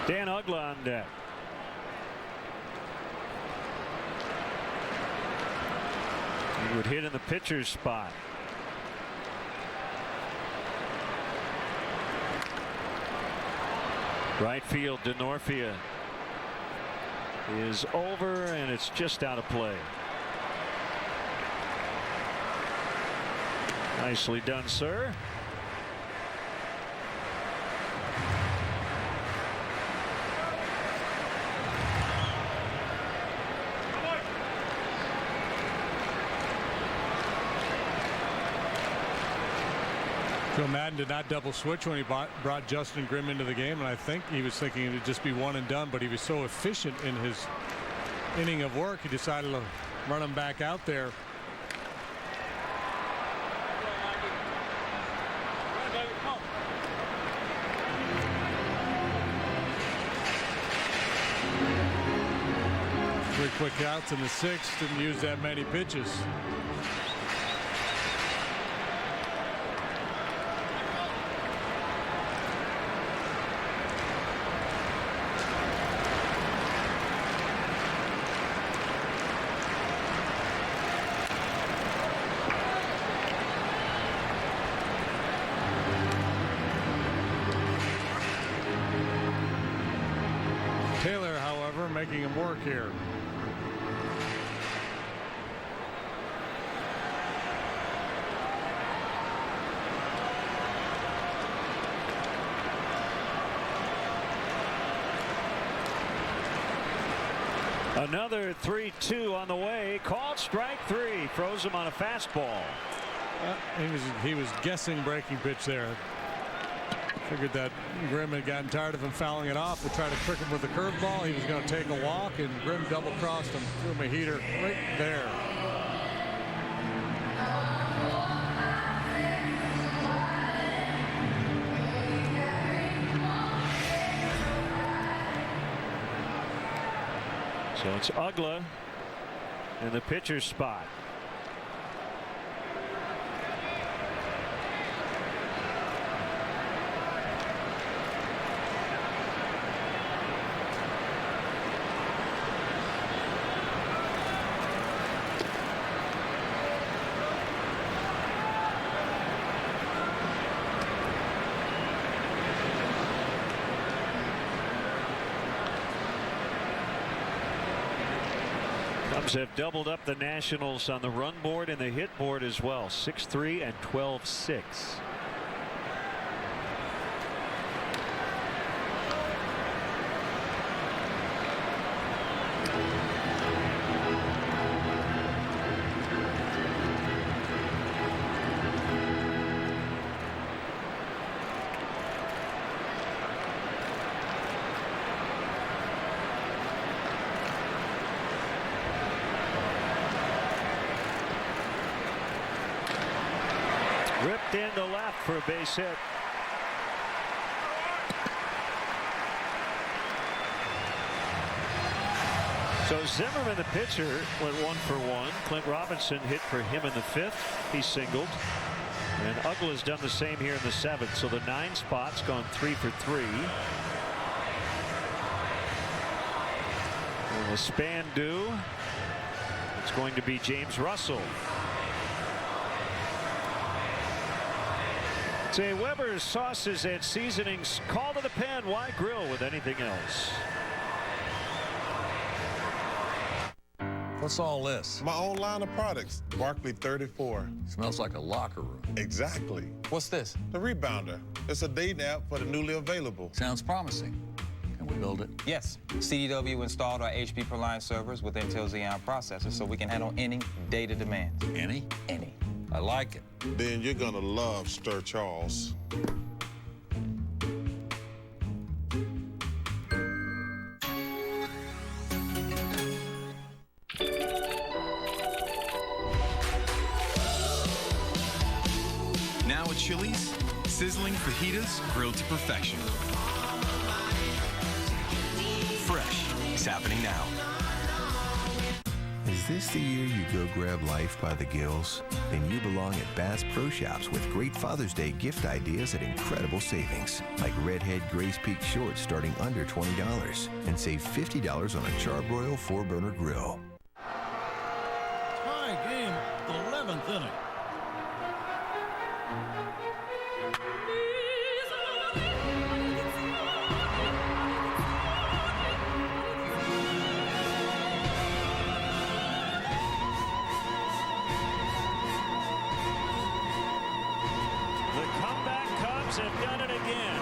Dan Ugla on deck. He would hit in the pitcher's spot. Right field, DeNorfia is over, and it's just out of play. Nicely done, sir.
Joe Madden did not double switch when he brought Justin Grimm into the game, and I think he was thinking it would just be one and done, but he was so efficient in his inning of work, he decided to run him back out there. Three quick outs in the sixth, didn't use that many pitches. Taylor, however, making him work here.
Another 3-2 on the way. Called strike three. Froze him on a fastball.
He was guessing breaking pitch there. Figured that Grimm had gotten tired of him fouling it off to try to trick him with the curveball. He was going to take a walk, and Grimm double crossed him, threw him a heater right there.
So it's Ugla in the pitcher's spot. Cubs have doubled up the Nationals on the run board and the hit board as well. 6-3 and 12-6. Ripped into left for a base hit. So Zimmerman, the pitcher, went 1 for 1. Clint Robinson hit for him in the 5th. He singled. And Uggla has done the same here in the 7th. So the 9 spot's gone 3 for 3. And the span due. It's going to be James Russell. It's a Weber's sauces and seasonings call to the pen. Why grill with anything else?
What's all this?
My own line of products, Barkley 34.
Smells like a locker room.
Exactly.
What's this?
The Rebounder. It's a dating app for the newly available.
Sounds promising. Can we build it?
Yes. CDW installed our HP per line servers with Intel Xeon processors so we can handle any data demands.
Any?
Any.
I like it.
Then you're gonna love Stir Charles.
Now at Chili's, sizzling fajitas grilled to perfection. Fresh is happening now.
Is this the year you go grab life by the gills? Then you belong at Bass Pro Shops with great Father's Day gift ideas at incredible savings. Like Redhead Grace Peak Shorts starting under $20. And save $50 on a Charbroil 4-burner grill.
Tie game, 11th inning.
Have done it again.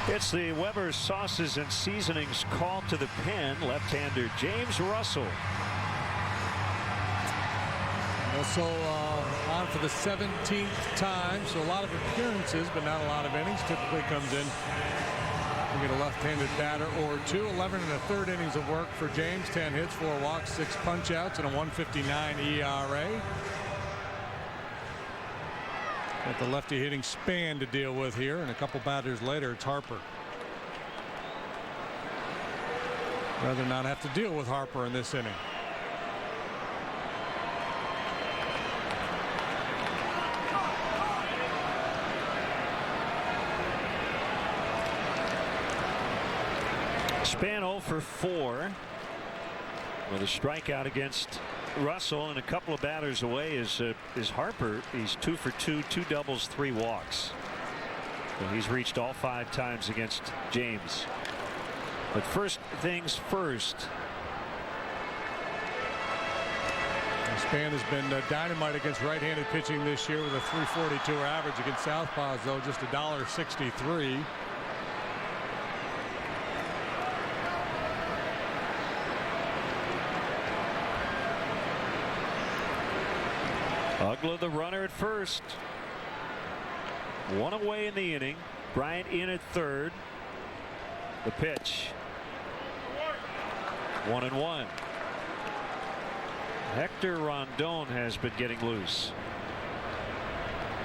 It's the Weber's sauces and seasonings call to the pen. Left-hander James Russell.
Also on for the 17th time, so a lot of appearances, but not a lot of innings. Typically comes in. We get a left-handed batter or two. 11 1/3 innings of work for James. 10 hits, 4 walks, 6 punch-outs, and a 1.59 ERA. Got the lefty hitting span to deal with here, and a couple batters later, it's Harper. Rather not have to deal with Harper in this inning.
Span 0 for 4 with a strikeout against Russell, and a couple of batters away is Harper. He's 2 for 2, 2 doubles, 3 walks. So he's reached all 5 times against James. But first things first.
Span has been dynamite against right-handed pitching this year with a 342 average. Against southpaws, though, just $1.63.
Uggla the runner at first. 1 away in the inning. Bryant in at third. The pitch. 1-1. Hector Rondon has been getting loose.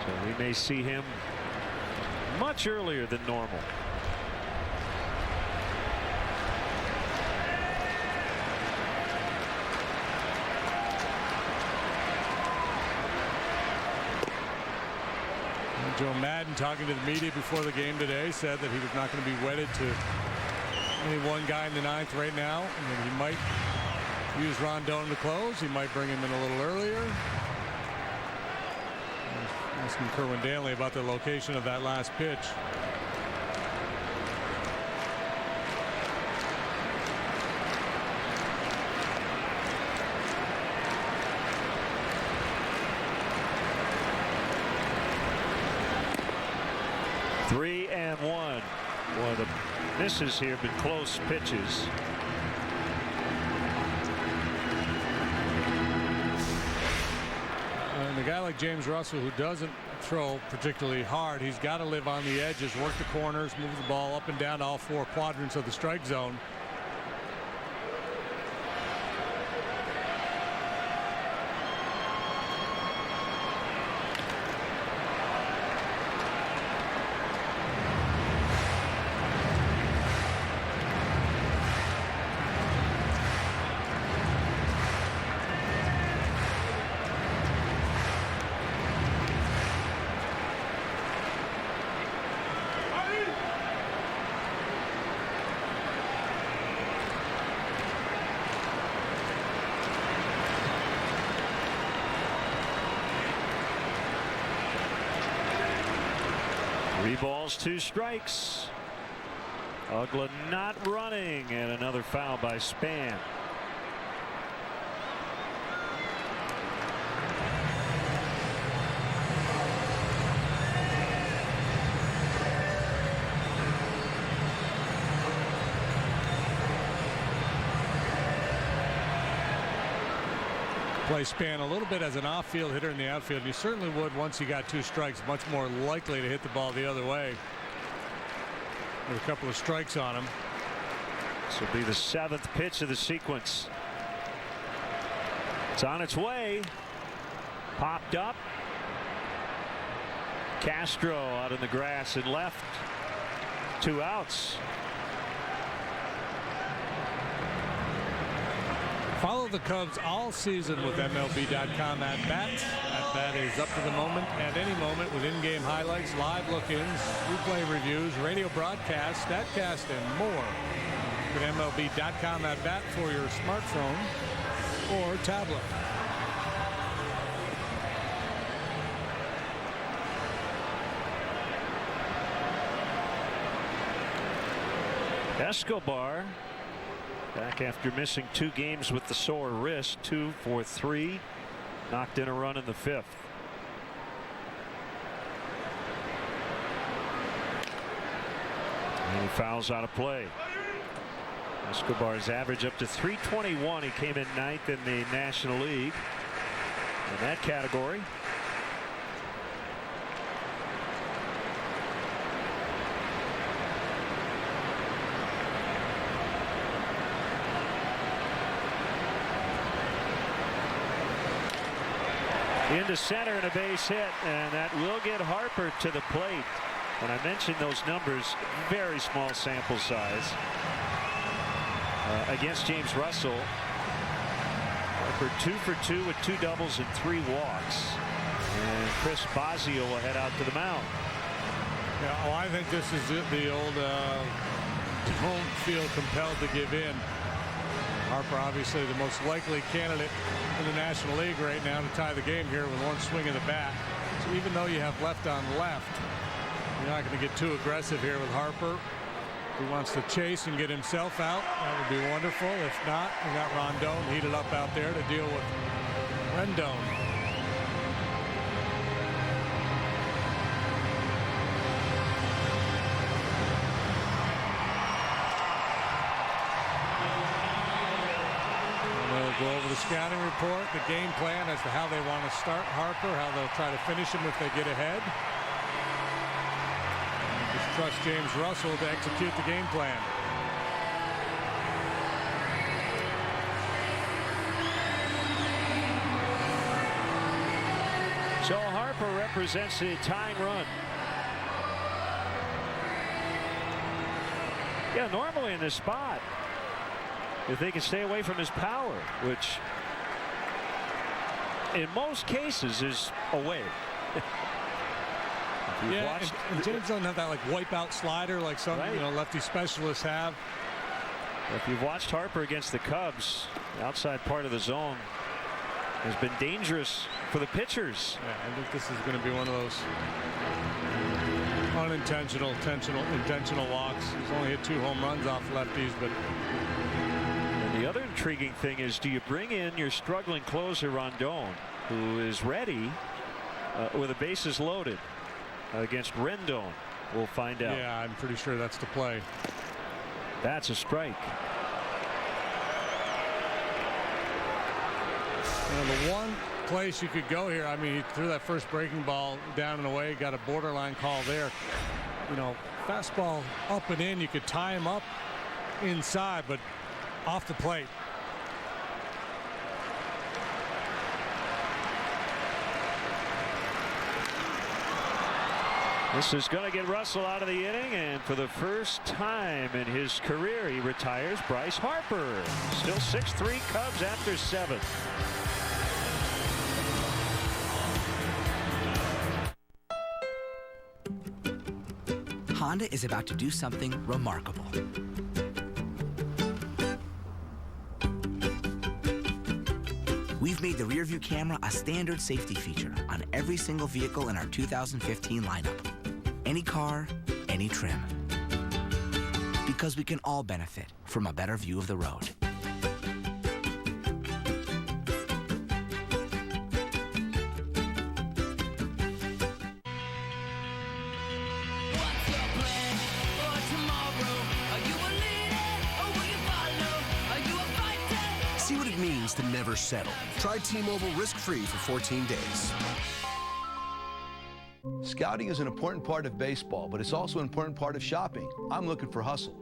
So we may see him much earlier than normal.
Joe Madden, talking to the media before the game today, said that he was not going to be wedded to any one guy in the 9th right now, and that he might use Rondon to close. He might bring him in a little earlier. Asking Kerwin Danley about the location of that last pitch.
Well, the misses here have been close pitches.
And a guy like James Russell, who doesn't throw particularly hard, he's got to live on the edges, work the corners, move the ball up and down to all 4 quadrants of the strike zone.
balls, 2 strikes. Ugla not running, and another foul by Span.
Play Span a little bit as an off-field hitter in the outfield. You certainly would once you got 2 strikes. Much more likely to hit the ball the other way. With a couple of strikes on him.
This will be the 7th pitch of the sequence. It's on its way. Popped up. Castro out in the grass and left. 2 outs.
Follow the Cubs all season with MLB.com at bat. At bat is up to the moment, at any moment, with in-game highlights, live look-ins, replay reviews, radio broadcasts, StatCast, and more. At MLB.com at bat for your smartphone or tablet.
Escobar back after missing 2 games with the sore wrist. 2 for 3. Knocked in a run in the 5th. And he fouls out of play. Escobar's average up to 321. He came in 9th in the National League in that category. Into center and a base hit, and that will get Harper to the plate. And I mentioned those numbers, very small sample size against James Russell. Harper 2 for 2 with 2 doubles and 3 walks. And Chris Bosio will head out to the mound.
Yeah, oh, I think this is the old don't feel compelled to give in. Harper obviously the most likely candidate in the National League right now to tie the game here with 1 swing of the bat. So even though you have left on left, you're not going to get too aggressive here with Harper. If he wants to chase and get himself out, that would be wonderful. If not, we got Rondon heated up out there to deal with Rendon. Go over the scouting report, the game plan as to how they want to start Harper, how they'll try to finish him if they get ahead. Just trust James Russell to execute the game plan.
So Harper represents the tying run. Yeah, normally in this spot, if they can stay away from his power, which in most cases is away.
Yeah, and James doesn't have that like wipeout slider like some lefty specialists have.
If you've watched Harper against the Cubs, the outside part of the zone has been dangerous for the pitchers.
Yeah, I think this is going to be one of those unintentional, intentional walks. He's only hit 2 home runs off lefties, but.
The other intriguing thing is, do you bring in your struggling closer Rondon, who is ready with the bases loaded against Rendon? We'll find out.
Yeah, I'm pretty sure that's the play.
That's a strike.
The one place you could go here, I mean, he threw that first breaking ball down and away, got a borderline call there. Fastball up and in, you could tie him up inside, but off the plate.
This is going to get Russell out of the inning, and for the first time in his career, he retires Bryce Harper. Still 6-3 Cubs after 7.
Honda is about to do something remarkable. We've made the rear-view camera a standard safety feature on every single vehicle in our 2015 lineup. Any car, any trim. Because we can all benefit from a better view of the road.
See what it means to never settle. Try T-Mobile risk-free for 14 days.
Scouting is an important part of baseball, but it's also an important part of shopping. I'm looking for hustle.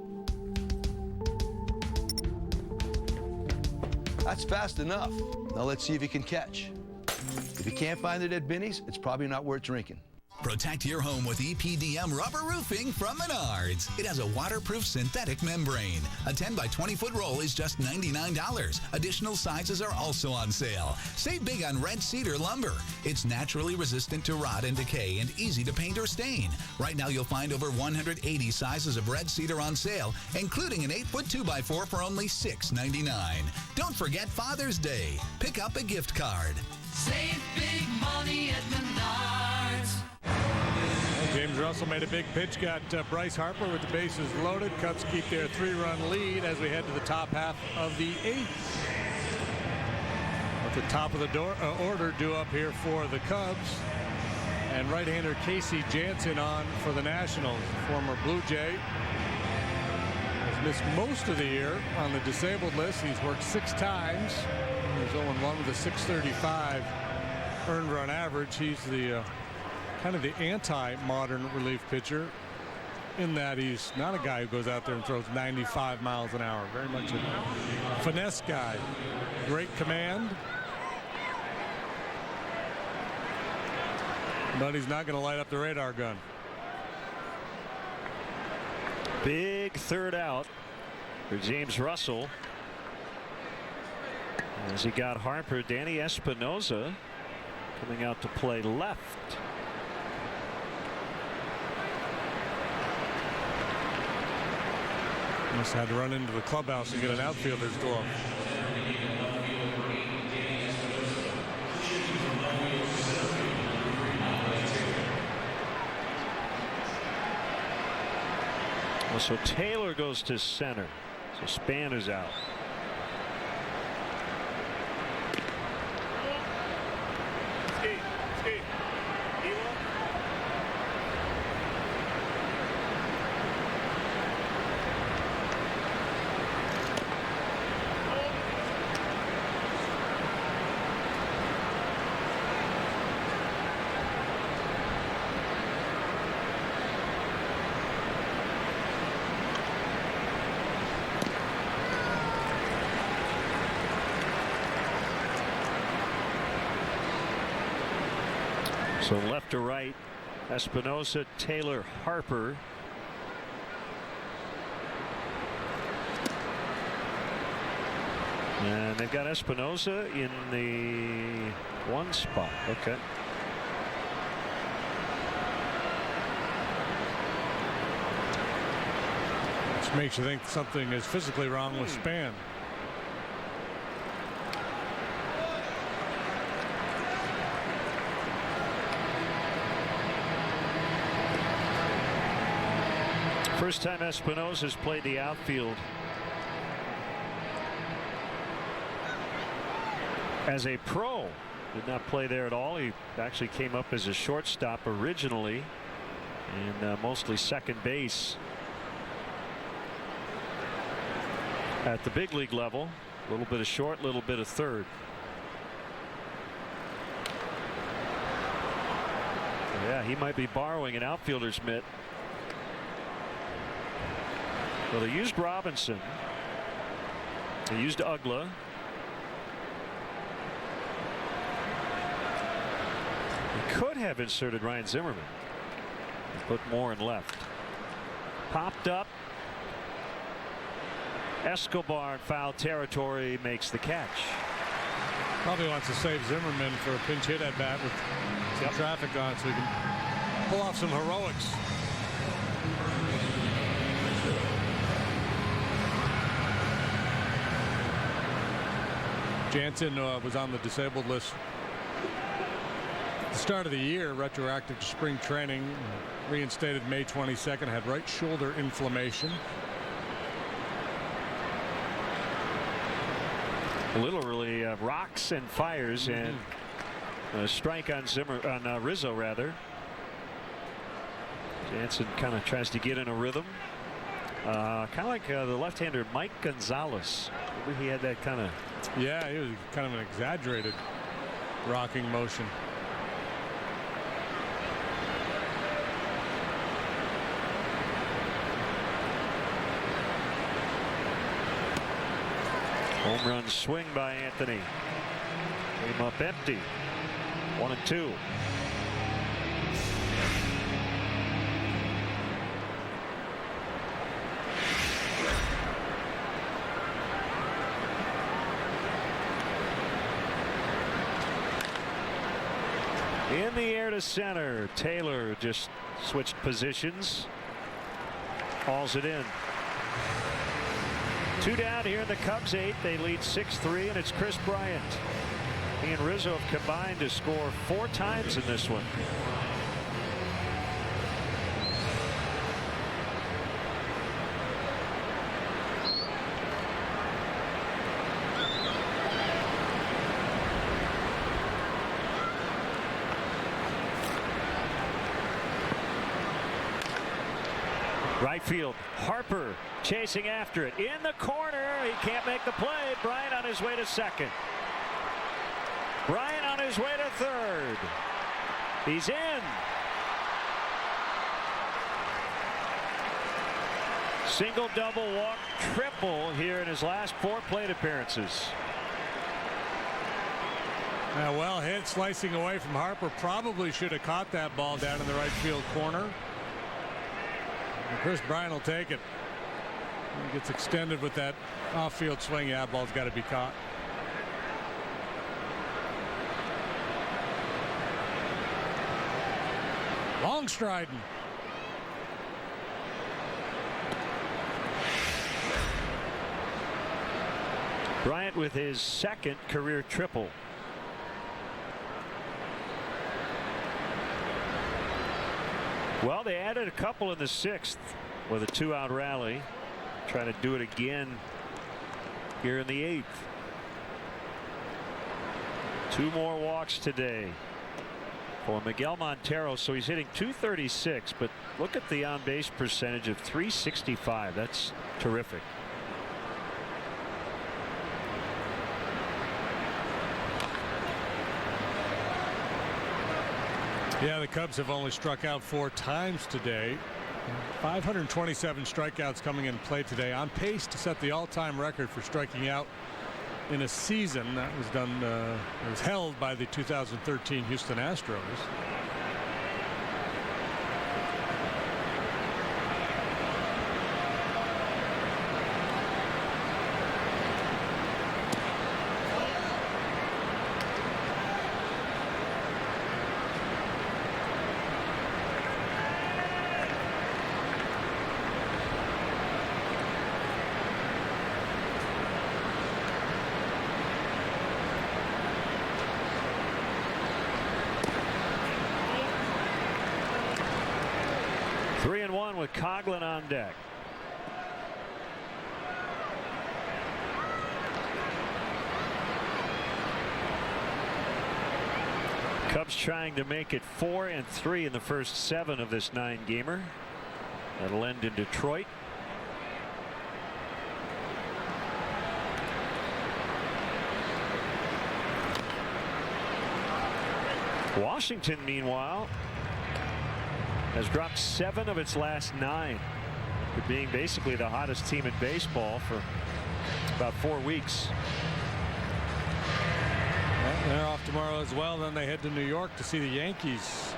That's fast enough. Now let's see if you can catch. If you can't find it at Binny's, it's probably not worth drinking.
Protect your home with EPDM rubber roofing from Menards. It has a waterproof synthetic membrane. A 10 by 20 foot roll is just $99. Additional sizes are also on sale. Save big on red cedar lumber. It's naturally resistant to rot and decay and easy to paint or stain. Right now you'll find over 180 sizes of red cedar on sale, including an 8-foot 2x4 for only $6.99. Don't forget Father's Day. Pick up a gift card.
Save big money at Menards.
James Russell made a big pitch, got Bryce Harper with the bases loaded. Cubs keep their 3-run lead as we head to the top half of the 8th. At the top of the order due up here for the Cubs. And right-hander Casey Jansen on for the Nationals. Former Blue Jay. Has missed most of the year on the disabled list. He's worked 6 times. He's 0-1 with a .635 earned run average. He's the kind of the anti-modern relief pitcher in that he's not a guy who goes out there and throws 95 miles an hour. Very much a finesse guy. Great command. But he's not going to light up the radar gun.
Big third out for James Russell. As he got Harper, Danny Espinosa coming out to play left.
Must have had to run into the clubhouse and get an outfielder's glove.
Well, so Taylor goes to center. So Span is out. So left to right, Espinosa, Taylor, Harper. And they've got Espinosa in the 1 spot. Okay.
Which makes you think something is physically wrong with Span.
First time Espinosa's played the outfield as a pro. Did not play there at all. He actually came up as a shortstop originally and mostly second base at the big league level. A little bit of short, a little bit of third. Yeah, he might be borrowing an outfielder's mitt. Well, they used Robinson. They used Ugla. They could have inserted Ryan Zimmerman. Put Moore in left. Popped up. Escobar in foul territory makes the catch.
Probably wants to save Zimmerman for a pinch hit at bat with some traffic on so he can pull off some heroics. Jansen was on the disabled list the start of the year, retroactive to spring training, reinstated May 22nd, had right shoulder inflammation.
Literally rocks and fires, and a strike on Rizzo rather. Jansen kind of tries to get in a rhythm. Kind of like the left-hander Mike Gonzalez. Remember he had that kind of...
Yeah, he was kind of an exaggerated rocking motion.
Home run swing by Anthony. Came up empty. 1-2. In the air to center. Taylor just switched positions. Hauls it in. 2 down here in the Cubs 8th. They lead 6-3, and it's Chris Bryant. He and Rizzo have combined to score 4 times in this one. Right field, Harper chasing after it. In the corner, he can't make the play. Bryant on his way to second. Bryant on his way to third. He's in. Single, double, walk, triple here in his last 4 plate appearances.
Well hit, slicing away from Harper. Probably should have caught that ball down in the right field corner. And Chris Bryant will take it. He gets extended with that off-field swing. Yeah, ball's got to be caught. Long striding.
Bryant with his 2nd career triple. Well, they added a couple in the 6th with a 2-out rally. Trying to do it again here in the 8th. 2 more walks today for Miguel Montero, so he's hitting .236, but look at the on-base percentage of .365. That's terrific.
Yeah, the Cubs have only struck out 4 times today. 527 strikeouts coming in play today, on pace to set the all-time record for striking out in a season. That was done, it was held by the 2013 Houston Astros.
With Coughlin on deck. Cubs trying to make it 4-3 in the first 7 of this 9-gamer. That'll end in Detroit. Washington, meanwhile, has dropped 7 of its last 9, after being basically the hottest team in baseball for about 4 weeks.
Well, they're off tomorrow as well. Then they head to New York to see the Yankees.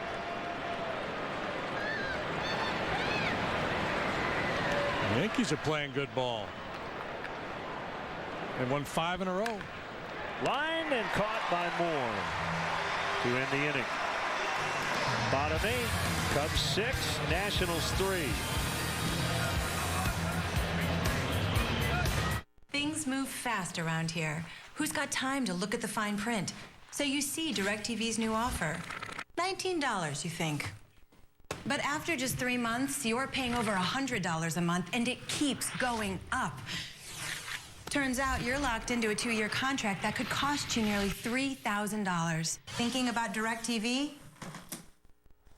The Yankees are playing good ball. They won 5 in a row.
Lined and caught by Moore to end the inning. Bottom 8, Cubs 6, Nationals 3.
Things move fast around here. Who's got time to look at the fine print? So you see DirecTV's new offer. $19, you think? But after just 3 months, you're paying over $100 a month, and it keeps going up. Turns out you're locked into a 2-year contract that could cost you nearly $3,000. Thinking about DirecTV?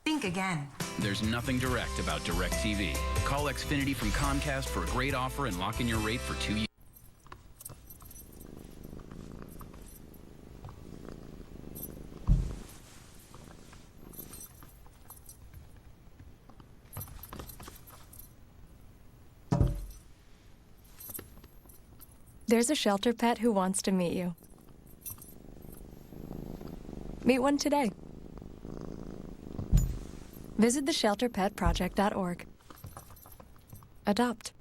Think again.
There's nothing direct about DirecTV. Call Xfinity from Comcast for a great offer and lock in your rate for 2 years.
There's a shelter pet who wants to meet you. Meet one today. Visit theshelterpetproject.org. Adopt.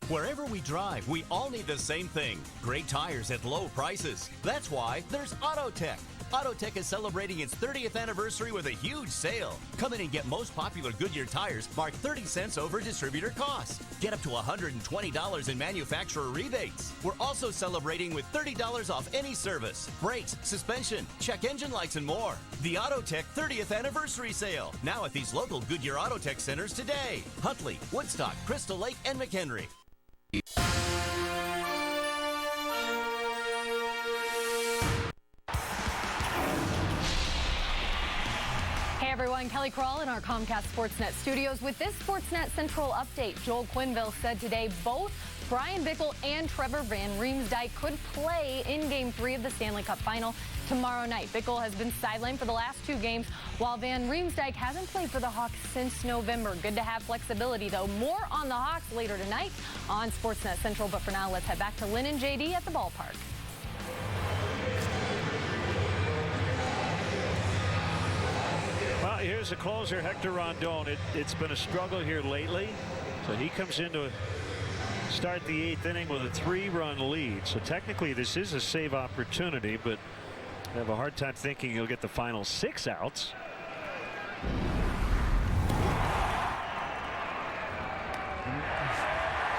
Wherever we drive, we all need the same thing. Great tires at low prices. That's why there's AutoTech. AutoTech is celebrating its 30th anniversary with a huge sale. Come in and get most popular Goodyear tires marked 30 cents over distributor cost. Get up to $120 in manufacturer rebates. We're also celebrating with $30 off any service, brakes, suspension, check engine lights, and more. The AutoTech 30th anniversary sale. Now at these local Goodyear AutoTech centers today. Huntley, Woodstock, Crystal Lake, and McHenry.
Hey everyone, Kelly Crawl in our Comcast Sportsnet studios with this Sportsnet Central update. Joel Quinville said today both Brian Bickle and Trevor Van Riemsdyk could play in Game 3 of the Stanley Cup Final tomorrow night. Bickle has been sidelined for the last 2 games, while Van Riemsdyk hasn't played for the Hawks since November. Good to have flexibility, though. More on the Hawks later tonight on Sportsnet Central, but for now, let's head back to Lynn and JD at the ballpark.
Well, here's the closer, Hector Rondon. It's been a struggle here lately, so he comes in to start the 8th inning with a 3-run lead. So technically this is a save opportunity, but I have a hard time thinking he'll get the final 6 outs.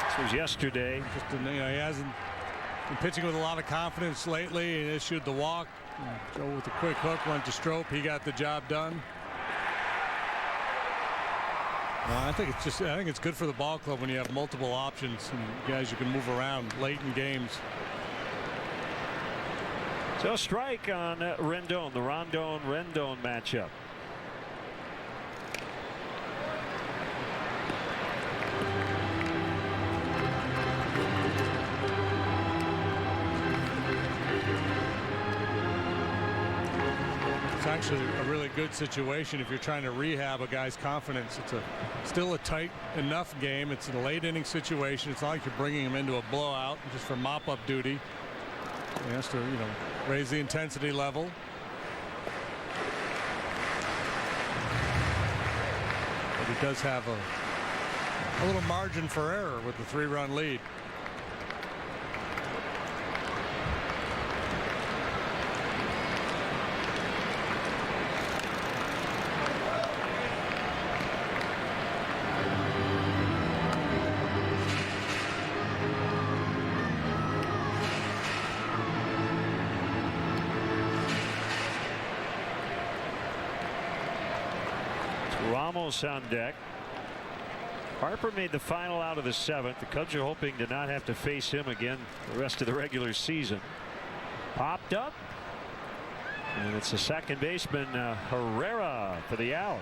This was yesterday.
He hasn't been pitching with a lot of confidence lately. He issued the walk. Joe with a quick hook went to Strop. He got the job done. I think it's good for the ball club when you have multiple options and guys you can move around late in games.
So strike on Rendon, the Rondon-Rendon matchup.
It's actually a really good situation if you're trying to rehab a guy's confidence. It's still a tight enough game. It's a late inning situation. It's not like you're bringing him into a blowout just for mop-up duty. He has to, raise the intensity level. But he does have a little margin for error with the 3-run lead.
Ramos on deck. Harper made the final out of the 7th. The Cubs are hoping to not have to face him again the rest of the regular season. Popped up, and it's the second baseman Herrera for the out.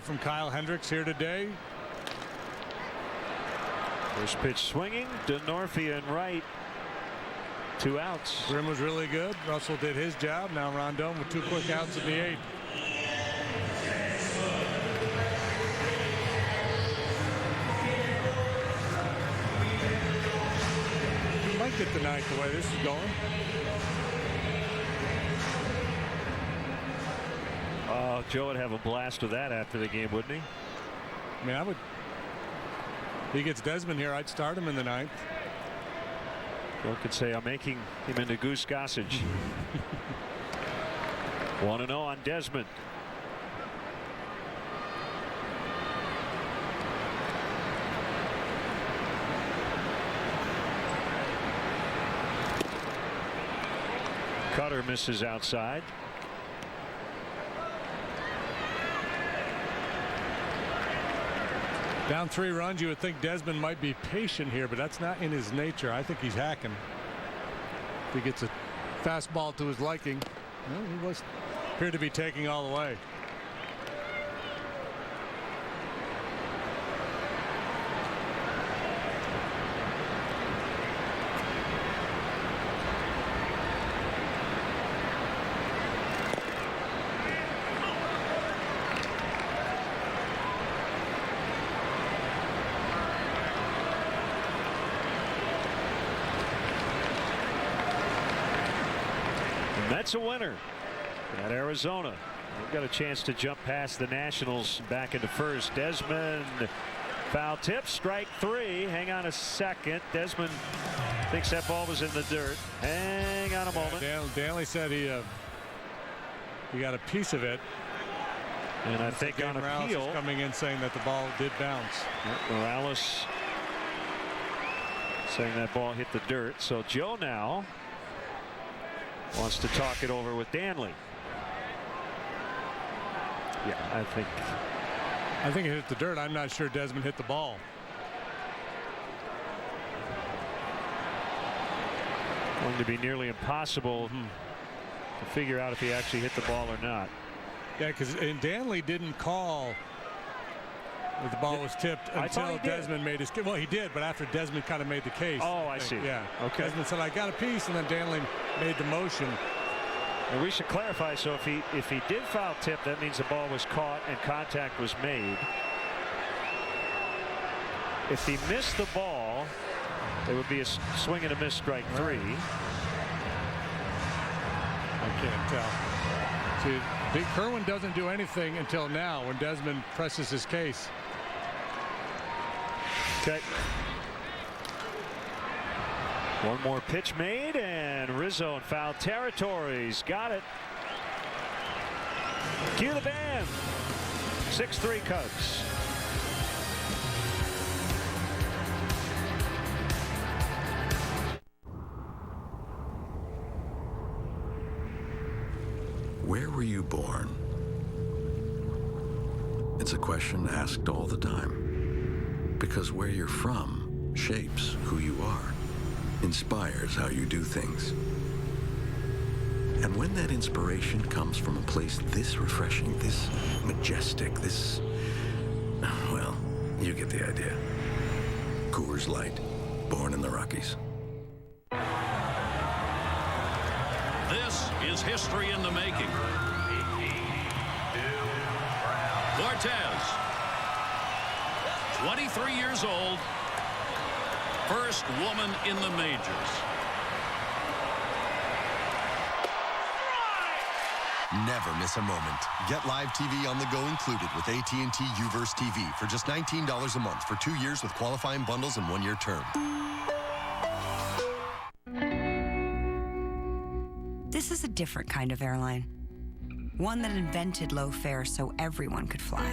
From Kyle Hendricks here today.
First pitch swinging. Denorfia and right. 2 outs.
Grimm was really good. Russell did his job. Now Rondon with 2 quick outs in the 8th. Might get the 9th the way this is going.
Oh, Joe would have a blast with that after the game, wouldn't he?
I mean, I would. If he gets Desmond here, I'd start him in the 9th.
Joe could say, I'm making him into Goose Gossage. 1-0 on Desmond. Cutter misses outside.
Down 3 runs, you would think Desmond might be patient here, but that's not in his nature. I think he's hacking. If he gets a fastball to his liking, well, he appeared to be taking all the way.
That's a winner at Arizona. They've got a chance to jump past the Nationals back into first. Desmond, foul tip, strike 3. Hang on a second. Desmond thinks that ball was in the dirt. Hang on a moment.
Danley said he got a piece of it.
And I think on appeal,
is coming in saying that the ball did bounce.
Morales saying that ball hit the dirt. So Joe now wants to talk it over with Danley. Yeah,
I think it hit the dirt. I'm not sure Desmond hit the ball.
Going to be nearly impossible to figure out if he actually hit the ball or not.
Yeah, because Danley didn't call that the ball was tipped until Desmond made his. Well, he did, but after Desmond kind of made the case.
Oh, I see.
Yeah.
Okay.
Desmond said, "I got a piece," and then Danley made the motion.
And we should clarify. So if he did foul tip, that means the ball was caught and contact was made. If he missed the ball, it would be a swing and a miss, strike 3.
I can't tell. See, Big Kerwin doesn't do anything until now when Desmond presses his case.
Okay. One more pitch made, and Rizzo in foul territory. He's got it. Cue the band. 6-3 Cubs.
Where were you born? It's a question asked all the time. Because where you're from shapes who you are, inspires how you do things. And when that inspiration comes from a place this refreshing, this majestic, this, well, you get the idea. Coors Light, born in the Rockies.
This is history in the making. Cortez, 23 years old, first woman in the majors.
Never miss a moment. Get live TV on the go included with AT&T UVerse TV for just $19 a month for 2 years with qualifying bundles and 1-year term.
This is a different kind of airline. One that invented low fares so everyone could fly.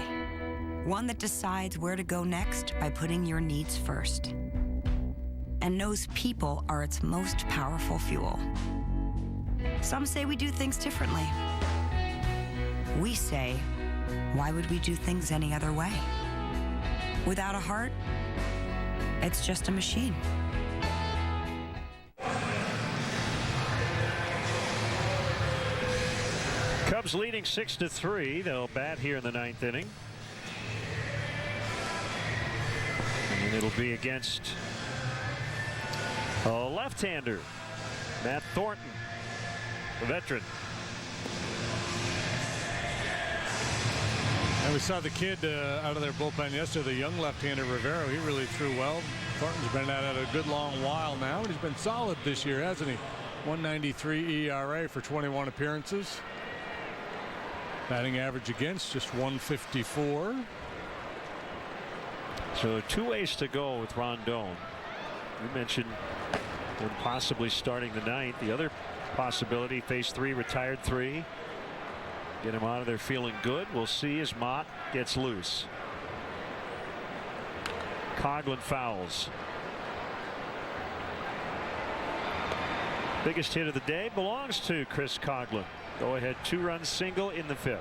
One that decides where to go next by putting your needs first. And knows people are its most powerful fuel. Some say we do things differently. We say, why would we do things any other way? Without a heart, it's just a machine.
Cubs leading 6-3. They'll bat here in the 9th inning. And it'll be against a left-hander, Matt Thornton, the veteran.
And we saw the kid out of their bullpen yesterday, the young left-hander Rivero. He really threw well. Thornton's been at it a good long while now, and he's been solid this year, hasn't he? 1.93 ERA for 21 appearances. Batting average against just 154.
So 2 ways to go with Rondon. You mentioned him possibly starting the 9th. The other possibility, phase 3, retired 3. Get him out of there feeling good. We'll see as Mott gets loose. Coghlan fouls. Biggest hit of the day belongs to Chris Coghlan. Go ahead 2-run single in the 5th.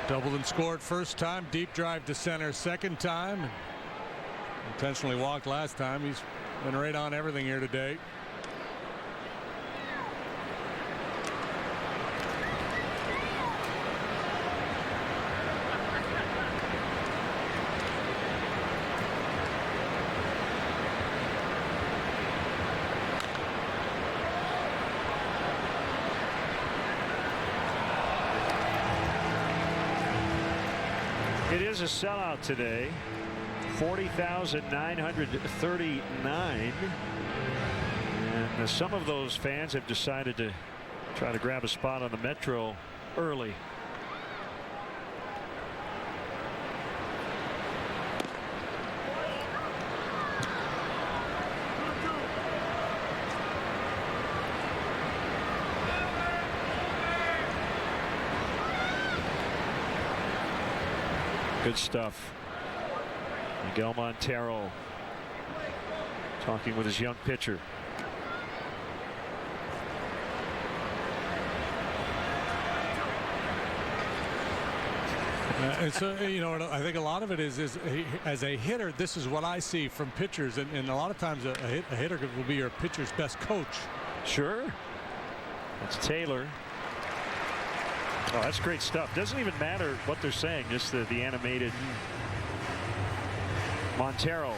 Doubled and scored first time. Deep drive to center second time. Intentionally walked last time. He's been right on everything here today.
It is a sellout today. 40,939. And some of those fans have decided to try to grab a spot on the Metro early. Good stuff. Miguel Montero talking with his young pitcher.
You know, I think a lot of it is as a hitter, this is what I see from pitchers, and a lot of times a hitter will be your pitcher's best coach.
Sure. That's Taylor. Oh, that's great stuff. Doesn't even matter what they're saying, just the animated Montero.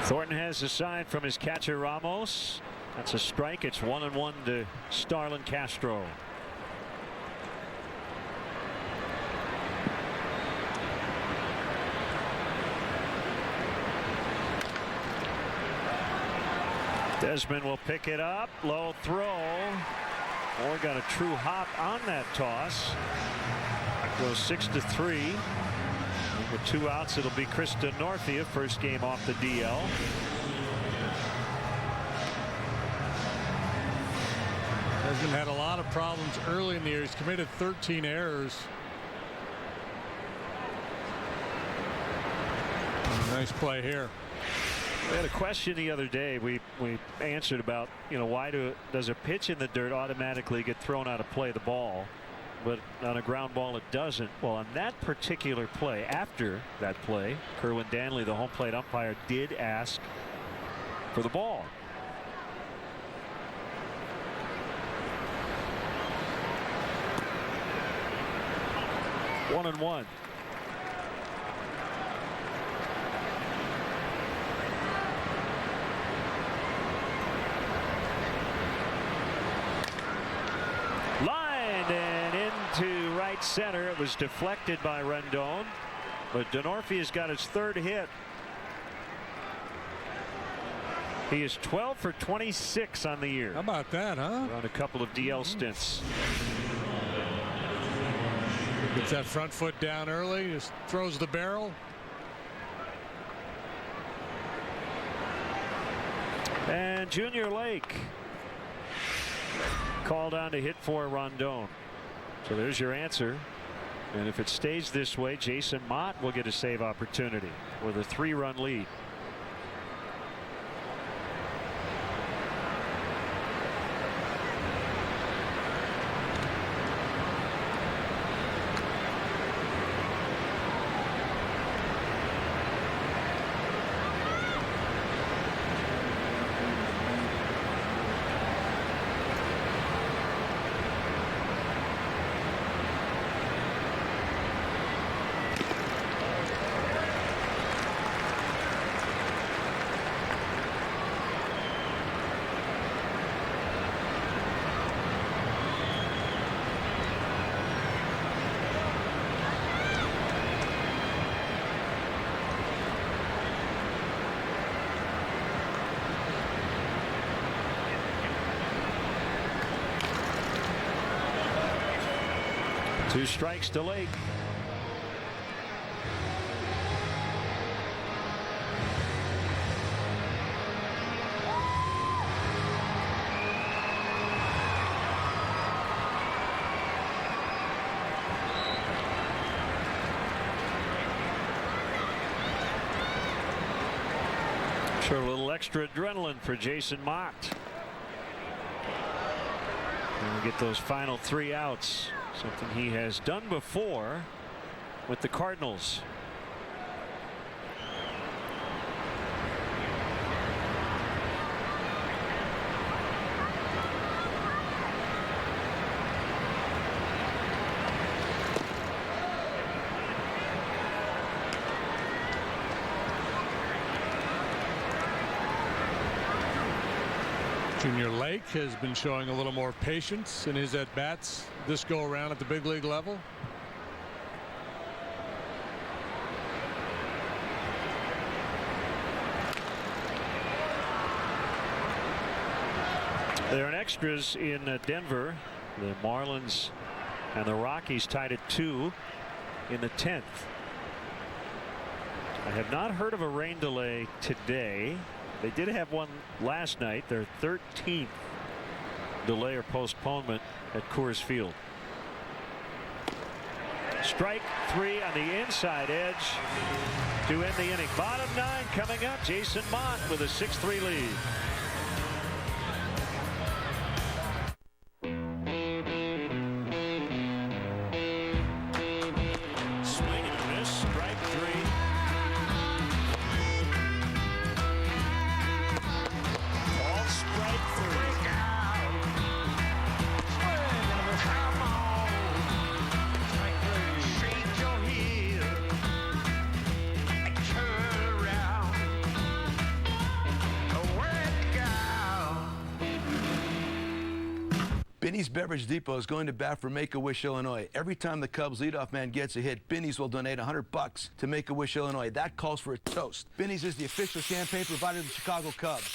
Thornton has a sign from his catcher Ramos. That's a strike. It's 1-1 to Starlin Castro. Desmond will pick it up. Low throw. Moore got a true hop on that toss. Goes 6-3. With 2 outs, it'll be Chris Denorfia, first game off the DL.
Desmond had a lot of problems early in the year. He's committed 13 errors. Nice play here.
We had a question the other day we answered about, you know, why does a pitch in the dirt automatically get thrown out of play, the ball, but on a ground ball it doesn't. Well, on that particular play, after that play, Kerwin Danley, the home plate umpire, did ask for the ball. One and one. And into right center. It was deflected by Rendon, but Denorfia's got his 3rd hit. He is 12 for 26 on the year.
How about that, huh?
On a couple of DL stints.
Gets that front foot down early, just throws the barrel.
And Junior Lake called on to hit for Rondon. So there's your answer. And if it stays this way, Jason Mott will get a save opportunity with a 3-run lead. 2 strikes to Lake. Sure, a little extra adrenaline for Jason Mott. And we'll get those final 3 outs. Something he has done before with the Cardinals.
Junior Lake has been showing a little more patience in his at-bats this go around at the big league level.
They're in extras in Denver. The Marlins and the Rockies tied at 2 in the 10th. I have not heard of a rain delay today. They did have one last night, their 13th delay or postponement at Coors Field. Strike 3 on the inside edge to end the inning. Bottom 9 coming up. Jason Mott with a 6-3 lead. Swing and a miss. Strike 3.
Binny's Beverage Depot is going to bat for Make-A-Wish, Illinois. Every time the Cubs leadoff man gets a hit, Binny's will donate $100 to Make-A-Wish, Illinois. That calls for a toast. Binny's is the official champagne provider of the Chicago Cubs.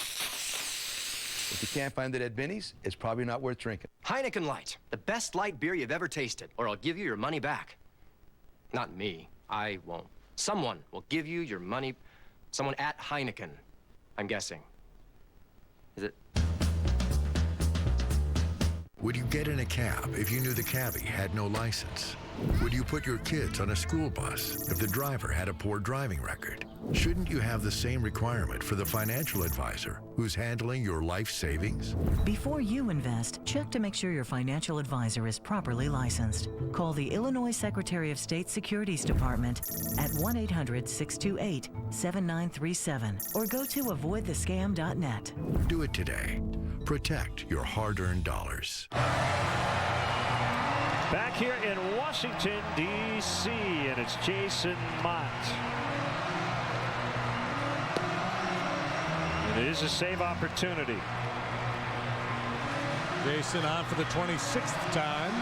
If you can't find it at Binny's, it's probably not worth drinking.
Heineken Light, the best light beer you've ever tasted, or I'll give you your money back. Not me. I won't. Someone will give you your money. Someone at Heineken, I'm guessing. Is it?
Would you get in a cab if you knew the cabbie had no license? Would you put your kids on a school bus if the driver had a poor driving record? Shouldn't you have the same requirement for the financial advisor who's handling your life savings?
Before you invest, check to make sure your financial advisor is properly licensed. Call the Illinois Secretary of State Securities Department at 1-800-628-7937 or go to avoidthescam.net.
Do it today. Protect your hard-earned dollars.
Back here in Washington, D.C., and it's Jason Mott. And it is a save opportunity.
Jason on for the 26th time.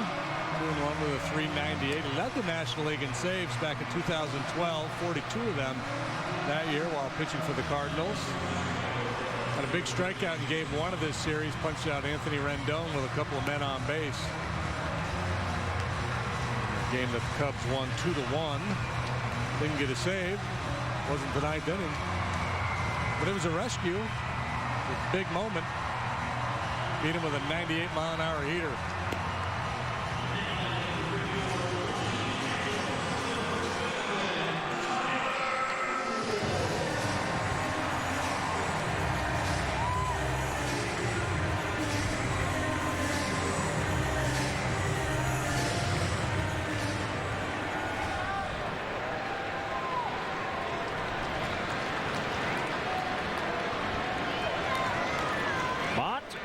Doing one with a .398. He led the National League in saves back in 2012. 42 of them that year while pitching for the Cardinals. Had a big strikeout in game 1 of this series. Punched out Anthony Rendon with a couple of men on base. A game that the Cubs won 2-1. Didn't get a save. Wasn't the 9th inning. But it was a rescue. A big moment. Beat him with a 98-mile-an-hour heater.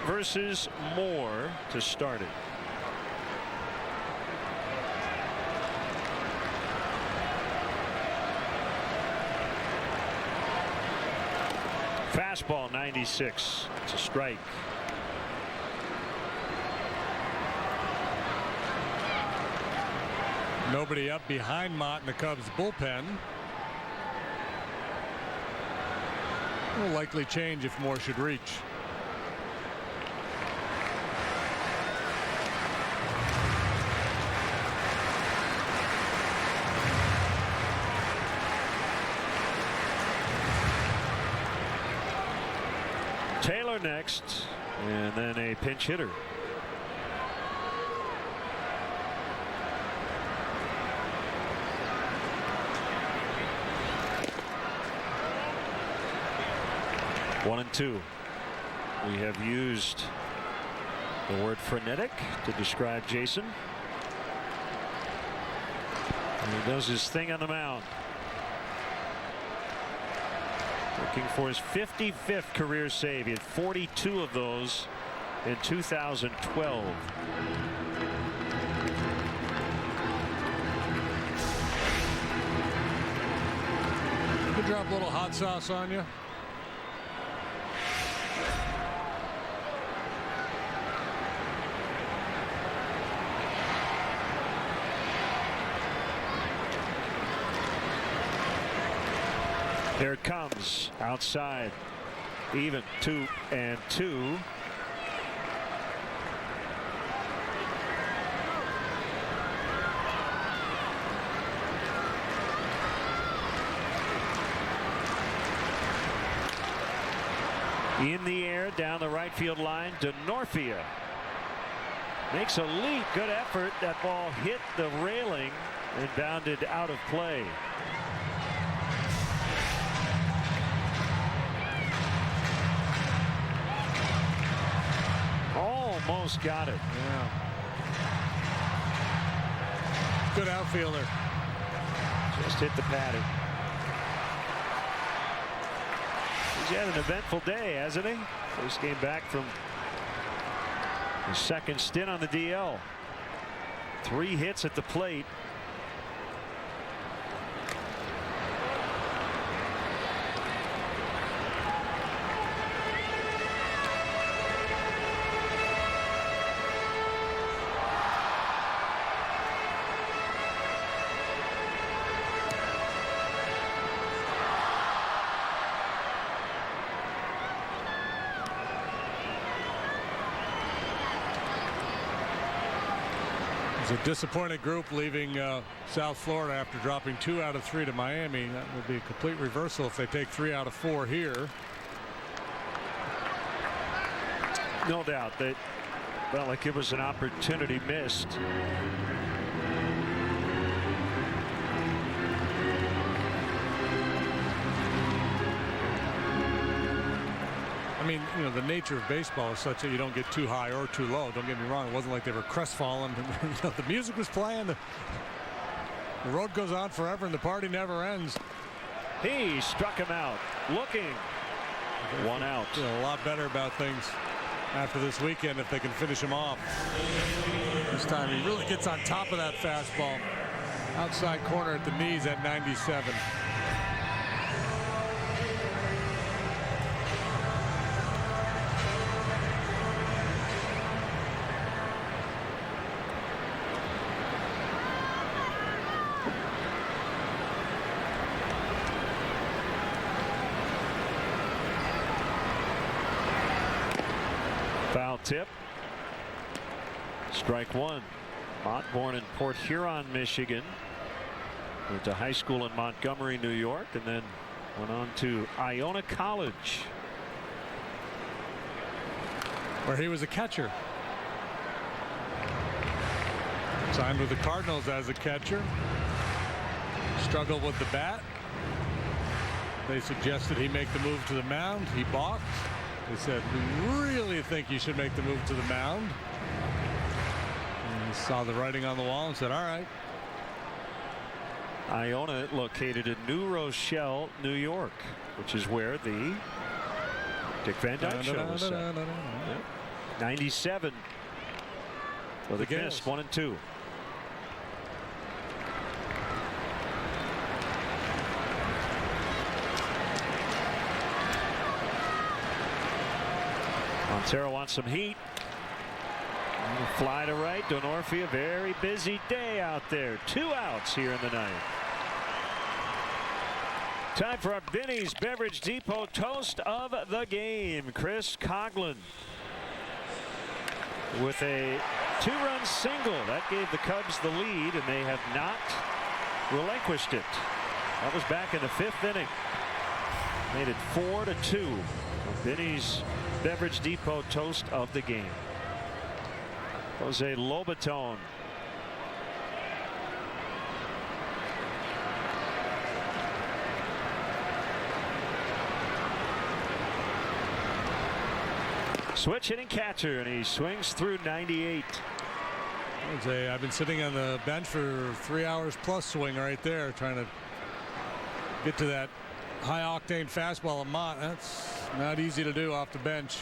Versus Moore to start it. Fastball 96. It's a strike.
Nobody up behind Mott in the Cubs bullpen. Will likely change if Moore should reach.
next, and then a pinch hitter. One and two. We have used the word frenetic to describe Jason. And he does his thing on the mound. Looking for his 55th career save. He had 42 of those in 2012.
Could drop a little hot sauce on you.
Here it comes outside. Even 2-2. In the air down the right field line. Denorfia makes a leap. Good effort. That ball hit the railing and bounded out of play. Almost got it.
Yeah. Good outfielder.
Just hit the padding. He's had an eventful day, hasn't he? First game back from his second stint on the DL. 3 hits at the plate.
It's a disappointed group leaving South Florida after dropping 2 out of 3 to Miami. That will be a complete reversal if they take 3 out of 4 here.
No doubt that felt like it was an opportunity missed.
I mean, you know, the nature of baseball is such that you don't get too high or too low. Don't get me wrong. It wasn't like they were crestfallen. You know, the music was playing. The road goes on forever and the party never ends.
He struck him out. Looking. 1 out.
Feel a lot better about things after this weekend if they can finish him off. This time he really gets on top of that fastball. Outside corner at the knees at 97.
Foul tip. Strike 1. Mott, born in Port Huron, Michigan. Went to high school in Montgomery, New York, and then went on to Iona College,
where he was a catcher. Signed with the Cardinals as a catcher. Struggled with the bat. They suggested he make the move to the mound. He balked. They said, we really think you should make the move to the mound. And he saw the writing on the wall and said, all right.
Iona located in New Rochelle, New York, which is where the Dick Van Dyke Show was set. 97 for the miss. 1-2. Montero wants some heat. Fly to right. Denorfia, very busy day out there. 2 outs here in the ninth. Time for our Binny's Beverage Depot toast of the game. Chris Coghlan with a 2-run single. That gave the Cubs the lead, and they have not relinquished it. That was back in the 5th inning. Made it 4-2. Binny's Beverage Depot toast of the game. Jose Lobaton. Switch hitting catcher, and he swings through 98.
I've been sitting on the bench for 3 hours plus swing right there, trying to get to that high octane fastball of Mott. That's not easy to do off the bench.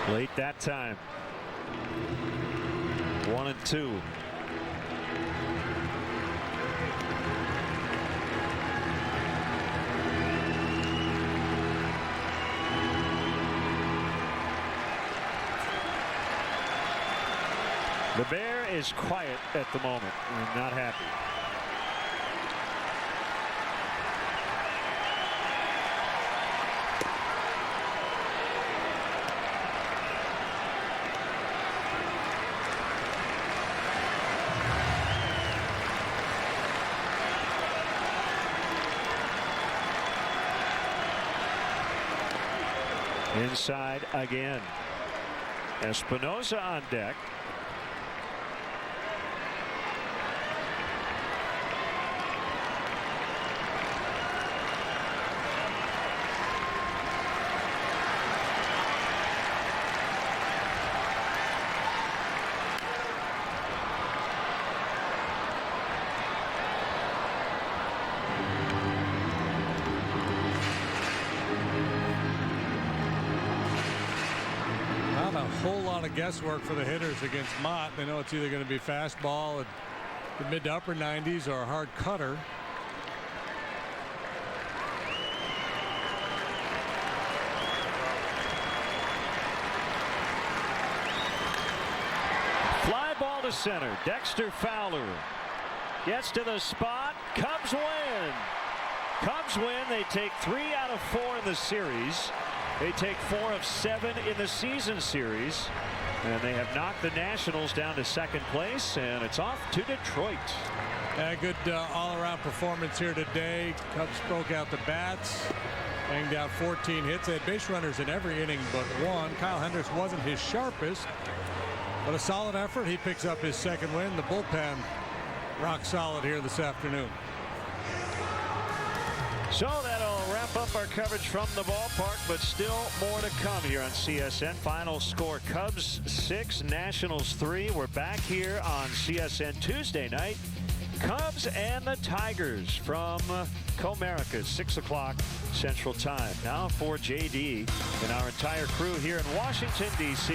Late that time. 1-2. The Bear is quiet at the moment and not happy. Inside again. Espinosa on deck.
Whole lot of guesswork for the hitters against Mott. They know it's either going to be fastball at the mid to upper 90s or a hard cutter.
Fly ball to center. Dexter Fowler gets to the spot. Cubs win. Cubs win. They take 3 out of 4 in the series. They take 4 of 7 in the season series, and they have knocked the Nationals down to second place, and it's off to Detroit.
A good all-around performance here today. Cubs broke out the bats, banged out 14 hits. They had base runners in every inning but one. Kyle Hendricks wasn't his sharpest, but a solid effort. He picks up his second win. The bullpen rock solid here this afternoon.
So that'll wrap up our coverage from the ballpark, but still more to come here on CSN. Final score: Cubs 6, Nationals 3. We're back here on CSN Tuesday night. Cubs and the Tigers from Comerica, 6 o'clock Central Time. Now for JD and our entire crew here in Washington, D.C.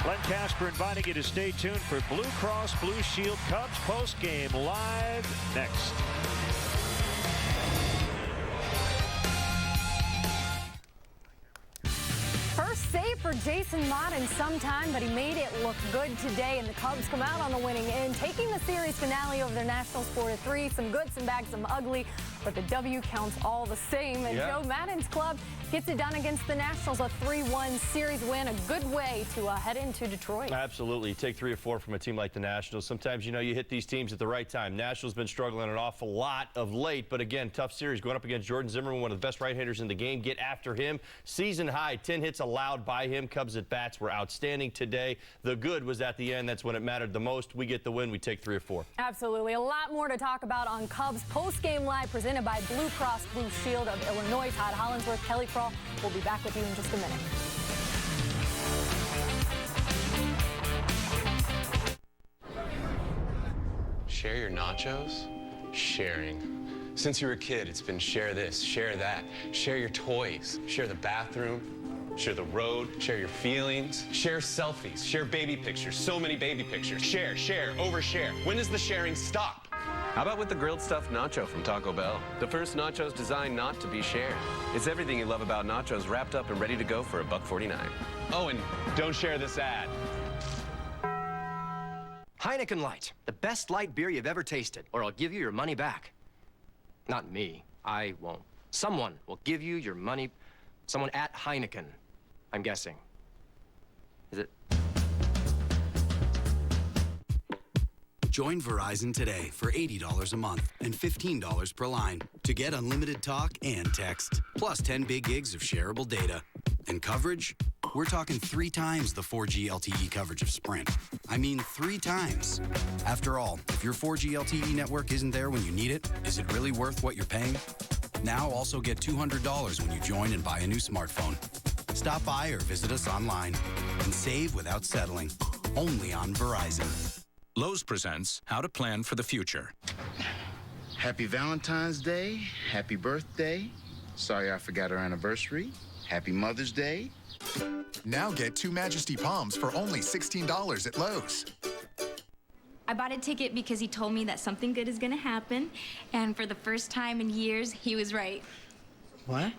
Len Casper inviting you to stay tuned for Blue Cross Blue Shield Cubs postgame live next.
First save for Jason Mott in some time, but he made it look good today, and the Cubs come out on the winning end, taking the series finale over their Nationals 4-3. Some good, some bad, some ugly, but the W counts all the same. And Joe Maddon's club gets it done against the Nationals, a 3-1 series win, a good way to head into Detroit.
Absolutely. You take 3 or 4 from a team like the Nationals. Sometimes, you know, you hit these teams at the right time. Nationals been struggling an awful lot of late, but again, tough series going up against Jordan Zimmerman, one of the best right-handers in the game. Get after him. Season high, 10 hits allowed by him. Cubs at bats were outstanding today. The good was at the end. That's when it mattered the most. We get the win. We take 3 or 4.
Absolutely. A lot more to talk about on Cubs postgame live, presented by Blue Cross Blue Shield of Illinois. Todd Hollinsworth, Kelly Crawl. We'll be back with you in just a minute.
Share your nachos? Sharing. Since you were a kid, it's been share this, share that, share your toys, share the bathroom, share the road, share your feelings, share selfies, share baby pictures, so many baby pictures. Share, overshare. When does the sharing stop?
How about with the grilled stuffed nacho from Taco Bell? The first nachos designed not to be shared. It's everything you love about nachos wrapped up and ready to go for $1.49.
Oh, and don't share this ad.
Heineken Light, the best light beer you've ever tasted, or I'll give you your money back. Not me. I won't. Someone will give you your money. Someone at Heineken, I'm guessing. Is it?
Join Verizon today for $80 a month and $15 per line to get unlimited talk and text, plus 10 big gigs of shareable data. And coverage? We're talking 3 times the 4G LTE coverage of Sprint. I mean 3 times. After all, if your 4G LTE network isn't there when you need it, is it really worth what you're paying? Now also get $200 when you join and buy a new smartphone. Stop by or visit us online and save without settling. Only on Verizon.
Lowe's presents How to Plan for the Future.
Happy Valentine's Day. Happy birthday. Sorry I forgot our anniversary. Happy Mother's Day.
Now get 2 Majesty Palms for only $16 at Lowe's.
I bought a ticket because he told me that something good is gonna happen, and for the first time in years, he was right.
What?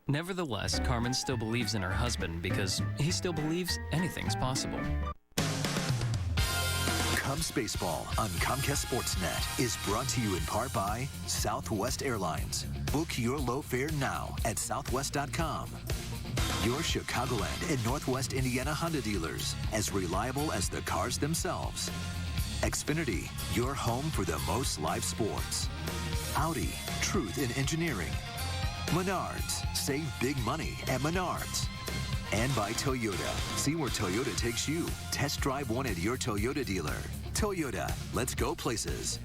Nevertheless, Carmen still believes in her husband because he still believes anything's possible.
Cubs Baseball on Comcast Sportsnet is brought to you in part by Southwest Airlines. Book your low fare now at southwest.com. Your Chicagoland and Northwest Indiana Honda dealers, as reliable as the cars themselves. Xfinity, your home for the most live sports. Audi, truth in engineering. Menards, save big money at Menards. And by Toyota. See where Toyota takes you. Test drive one at your Toyota dealer. Toyota, let's go places.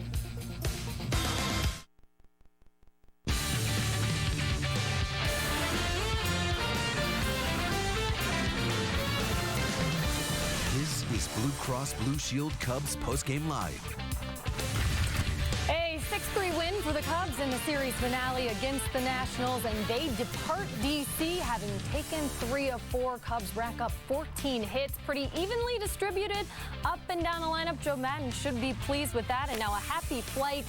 This is Blue Cross Blue Shield Cubs postgame live.
A 6-3 win for the Cubs in the series finale against the Nationals, and they depart D.C. having taken 3 of 4. Cubs rack up 14 hits, pretty evenly distributed up and down the lineup. Joe Madden should be pleased with that, and now a happy flight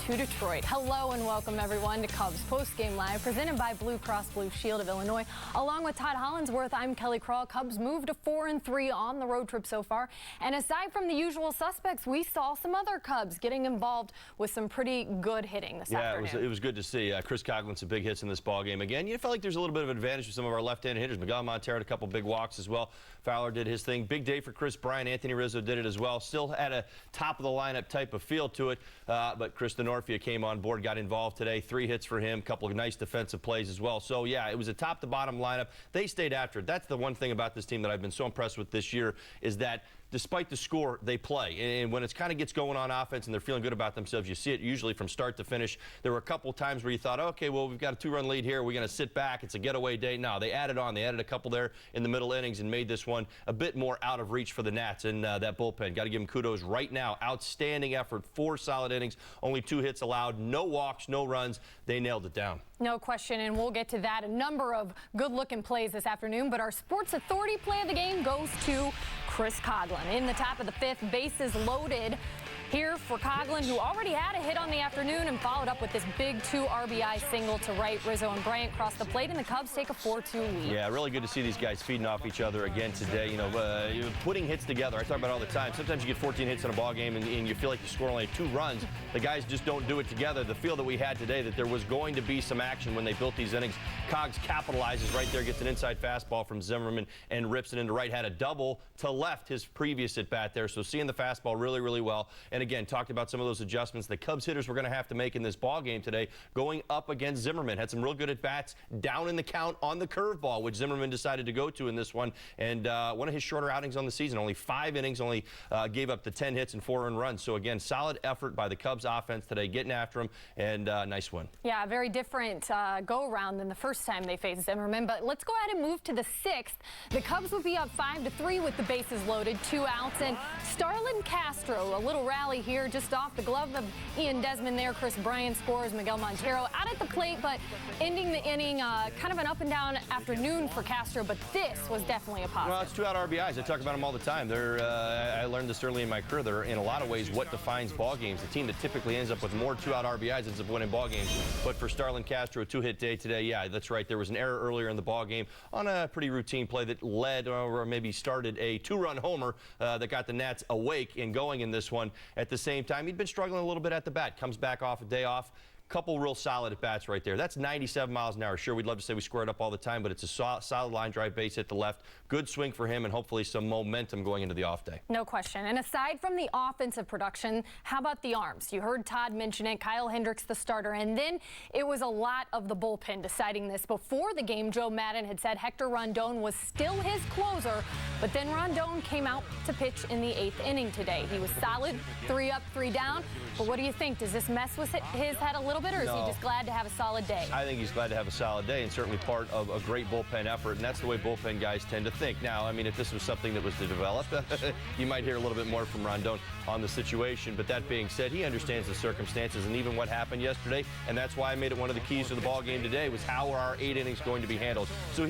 to Detroit. Hello and welcome everyone to Cubs Postgame Live, presented by Blue Cross Blue Shield of Illinois. Along with Todd Hollinsworth, I'm Kelly Crawl. Cubs moved to 4-3 on the road trip so far. And aside from the usual suspects, we saw some other Cubs getting involved with some pretty good hitting this afternoon.
Yeah, it was good to see. Chris Coghlan some big hits in this ballgame again. You felt like there's a little bit of advantage with some of our left-handed hitters. Miguel Montero had a couple big walks as well. Fowler did his thing. Big day for Chris Bryant. Anthony Rizzo did it as well. Still had a top-of-the-lineup type of feel to it, but Chris Denorfia came on board, got involved today. 3 hits for him, a couple of nice defensive plays as well. So, yeah, it was a top-to-bottom lineup. They stayed after it. That's the one thing about this team that I've been so impressed with this year is that despite the score, they play. And when it kind of gets going on offense and they're feeling good about themselves, you see it usually from start to finish. There were a couple times where you thought, okay, well, we've got a 2-run lead here. We're going to sit back. It's a getaway day. No, they added on. They added a couple there in the middle innings and made this one a bit more out of reach for the Nats in that bullpen. Got to give them kudos right now. Outstanding effort. 4 solid innings. Only 2 hits allowed. No walks, no runs. They nailed it down.
No question, and we'll get to that. A number of good-looking plays this afternoon, but our Sports Authority play of the game goes to Chris Coghlan. In the top of the 5th, bases loaded here for Coghlan, who already had a hit on the afternoon and followed up with this big 2 RBI single to right. Rizzo and Bryant cross the plate, and the Cubs take a 4-2 lead.
Yeah, really good to see these guys feeding off each other again today. You know, putting hits together. I talk about it all the time. Sometimes you get 14 hits in a ball game and you feel like you score only 2 runs. The guys just don't do it together. The feel that we had today that there was going to be some action when they built these innings. Cogs capitalizes right there, gets an inside fastball from Zimmerman and rips it into right. Had a double to left his previous at bat there. So seeing the fastball really, really well. And And again, talked about some of those adjustments the Cubs hitters were going to have to make in this ball game today, going up against Zimmerman. Had some real good at-bats down in the count on the curveball, which Zimmerman decided to go to in this one. And one of his shorter outings on the season, only 5 innings, only gave up the 10 hits and 4 earned runs. So again, solid effort by the Cubs offense today, getting after him, and nice win.
Yeah, very different go-around than the first time they faced Zimmerman. But let's go ahead and move to the 6th. The Cubs would be up 5-3 with the bases loaded, 2 outs. And Starlin Castro, a little rally here just off the glove of Ian Desmond there. Chris Bryant scores, Miguel Montero out at the plate, but ending the inning, kind of an up-and-down afternoon for Castro, but this was definitely a positive.
Well, it's 2-out RBIs. I talk about them all the time. I learned this early in my career. They're, in a lot of ways, what defines ball games. The team that typically ends up with more 2-out RBIs ends up winning ball games. But for Starlin Castro, a 2-hit day today, yeah, that's right. There was an error earlier in the ball game on a pretty routine play that led or maybe started a 2-run homer that got the Nats awake and going in this one. At the same time, he'd been struggling a little bit at the bat. Comes back off a day off. Couple real solid at-bats right there. That's 97 miles an hour. Sure, we'd love to say we square it up all the time, but it's a solid line drive base hit the left. Good swing for him, and hopefully some momentum going into the off day.
No question. And aside from the offensive production, how about the arms? You heard Todd mention it, Kyle Hendricks the starter, and then it was a lot of the bullpen deciding this. Before the game, Joe Maddon had said Hector Rondon was still his closer, but then Rondon came out to pitch in the 8th inning today. He was solid, 3 up, 3 down. But what do you think? Does this mess with his head a little bit, or is he just glad to have a solid day?
I think he's glad to have a solid day, and certainly part of a great bullpen effort, and that's the way bullpen guys tend to think. Now, I mean, if this was something that was to develop, you might hear a little bit more from Rondon on the situation. But that being said, he understands the circumstances and even what happened yesterday, and that's why I made it one of the keys to the ball game today was how are our 8 innings going to be handled. So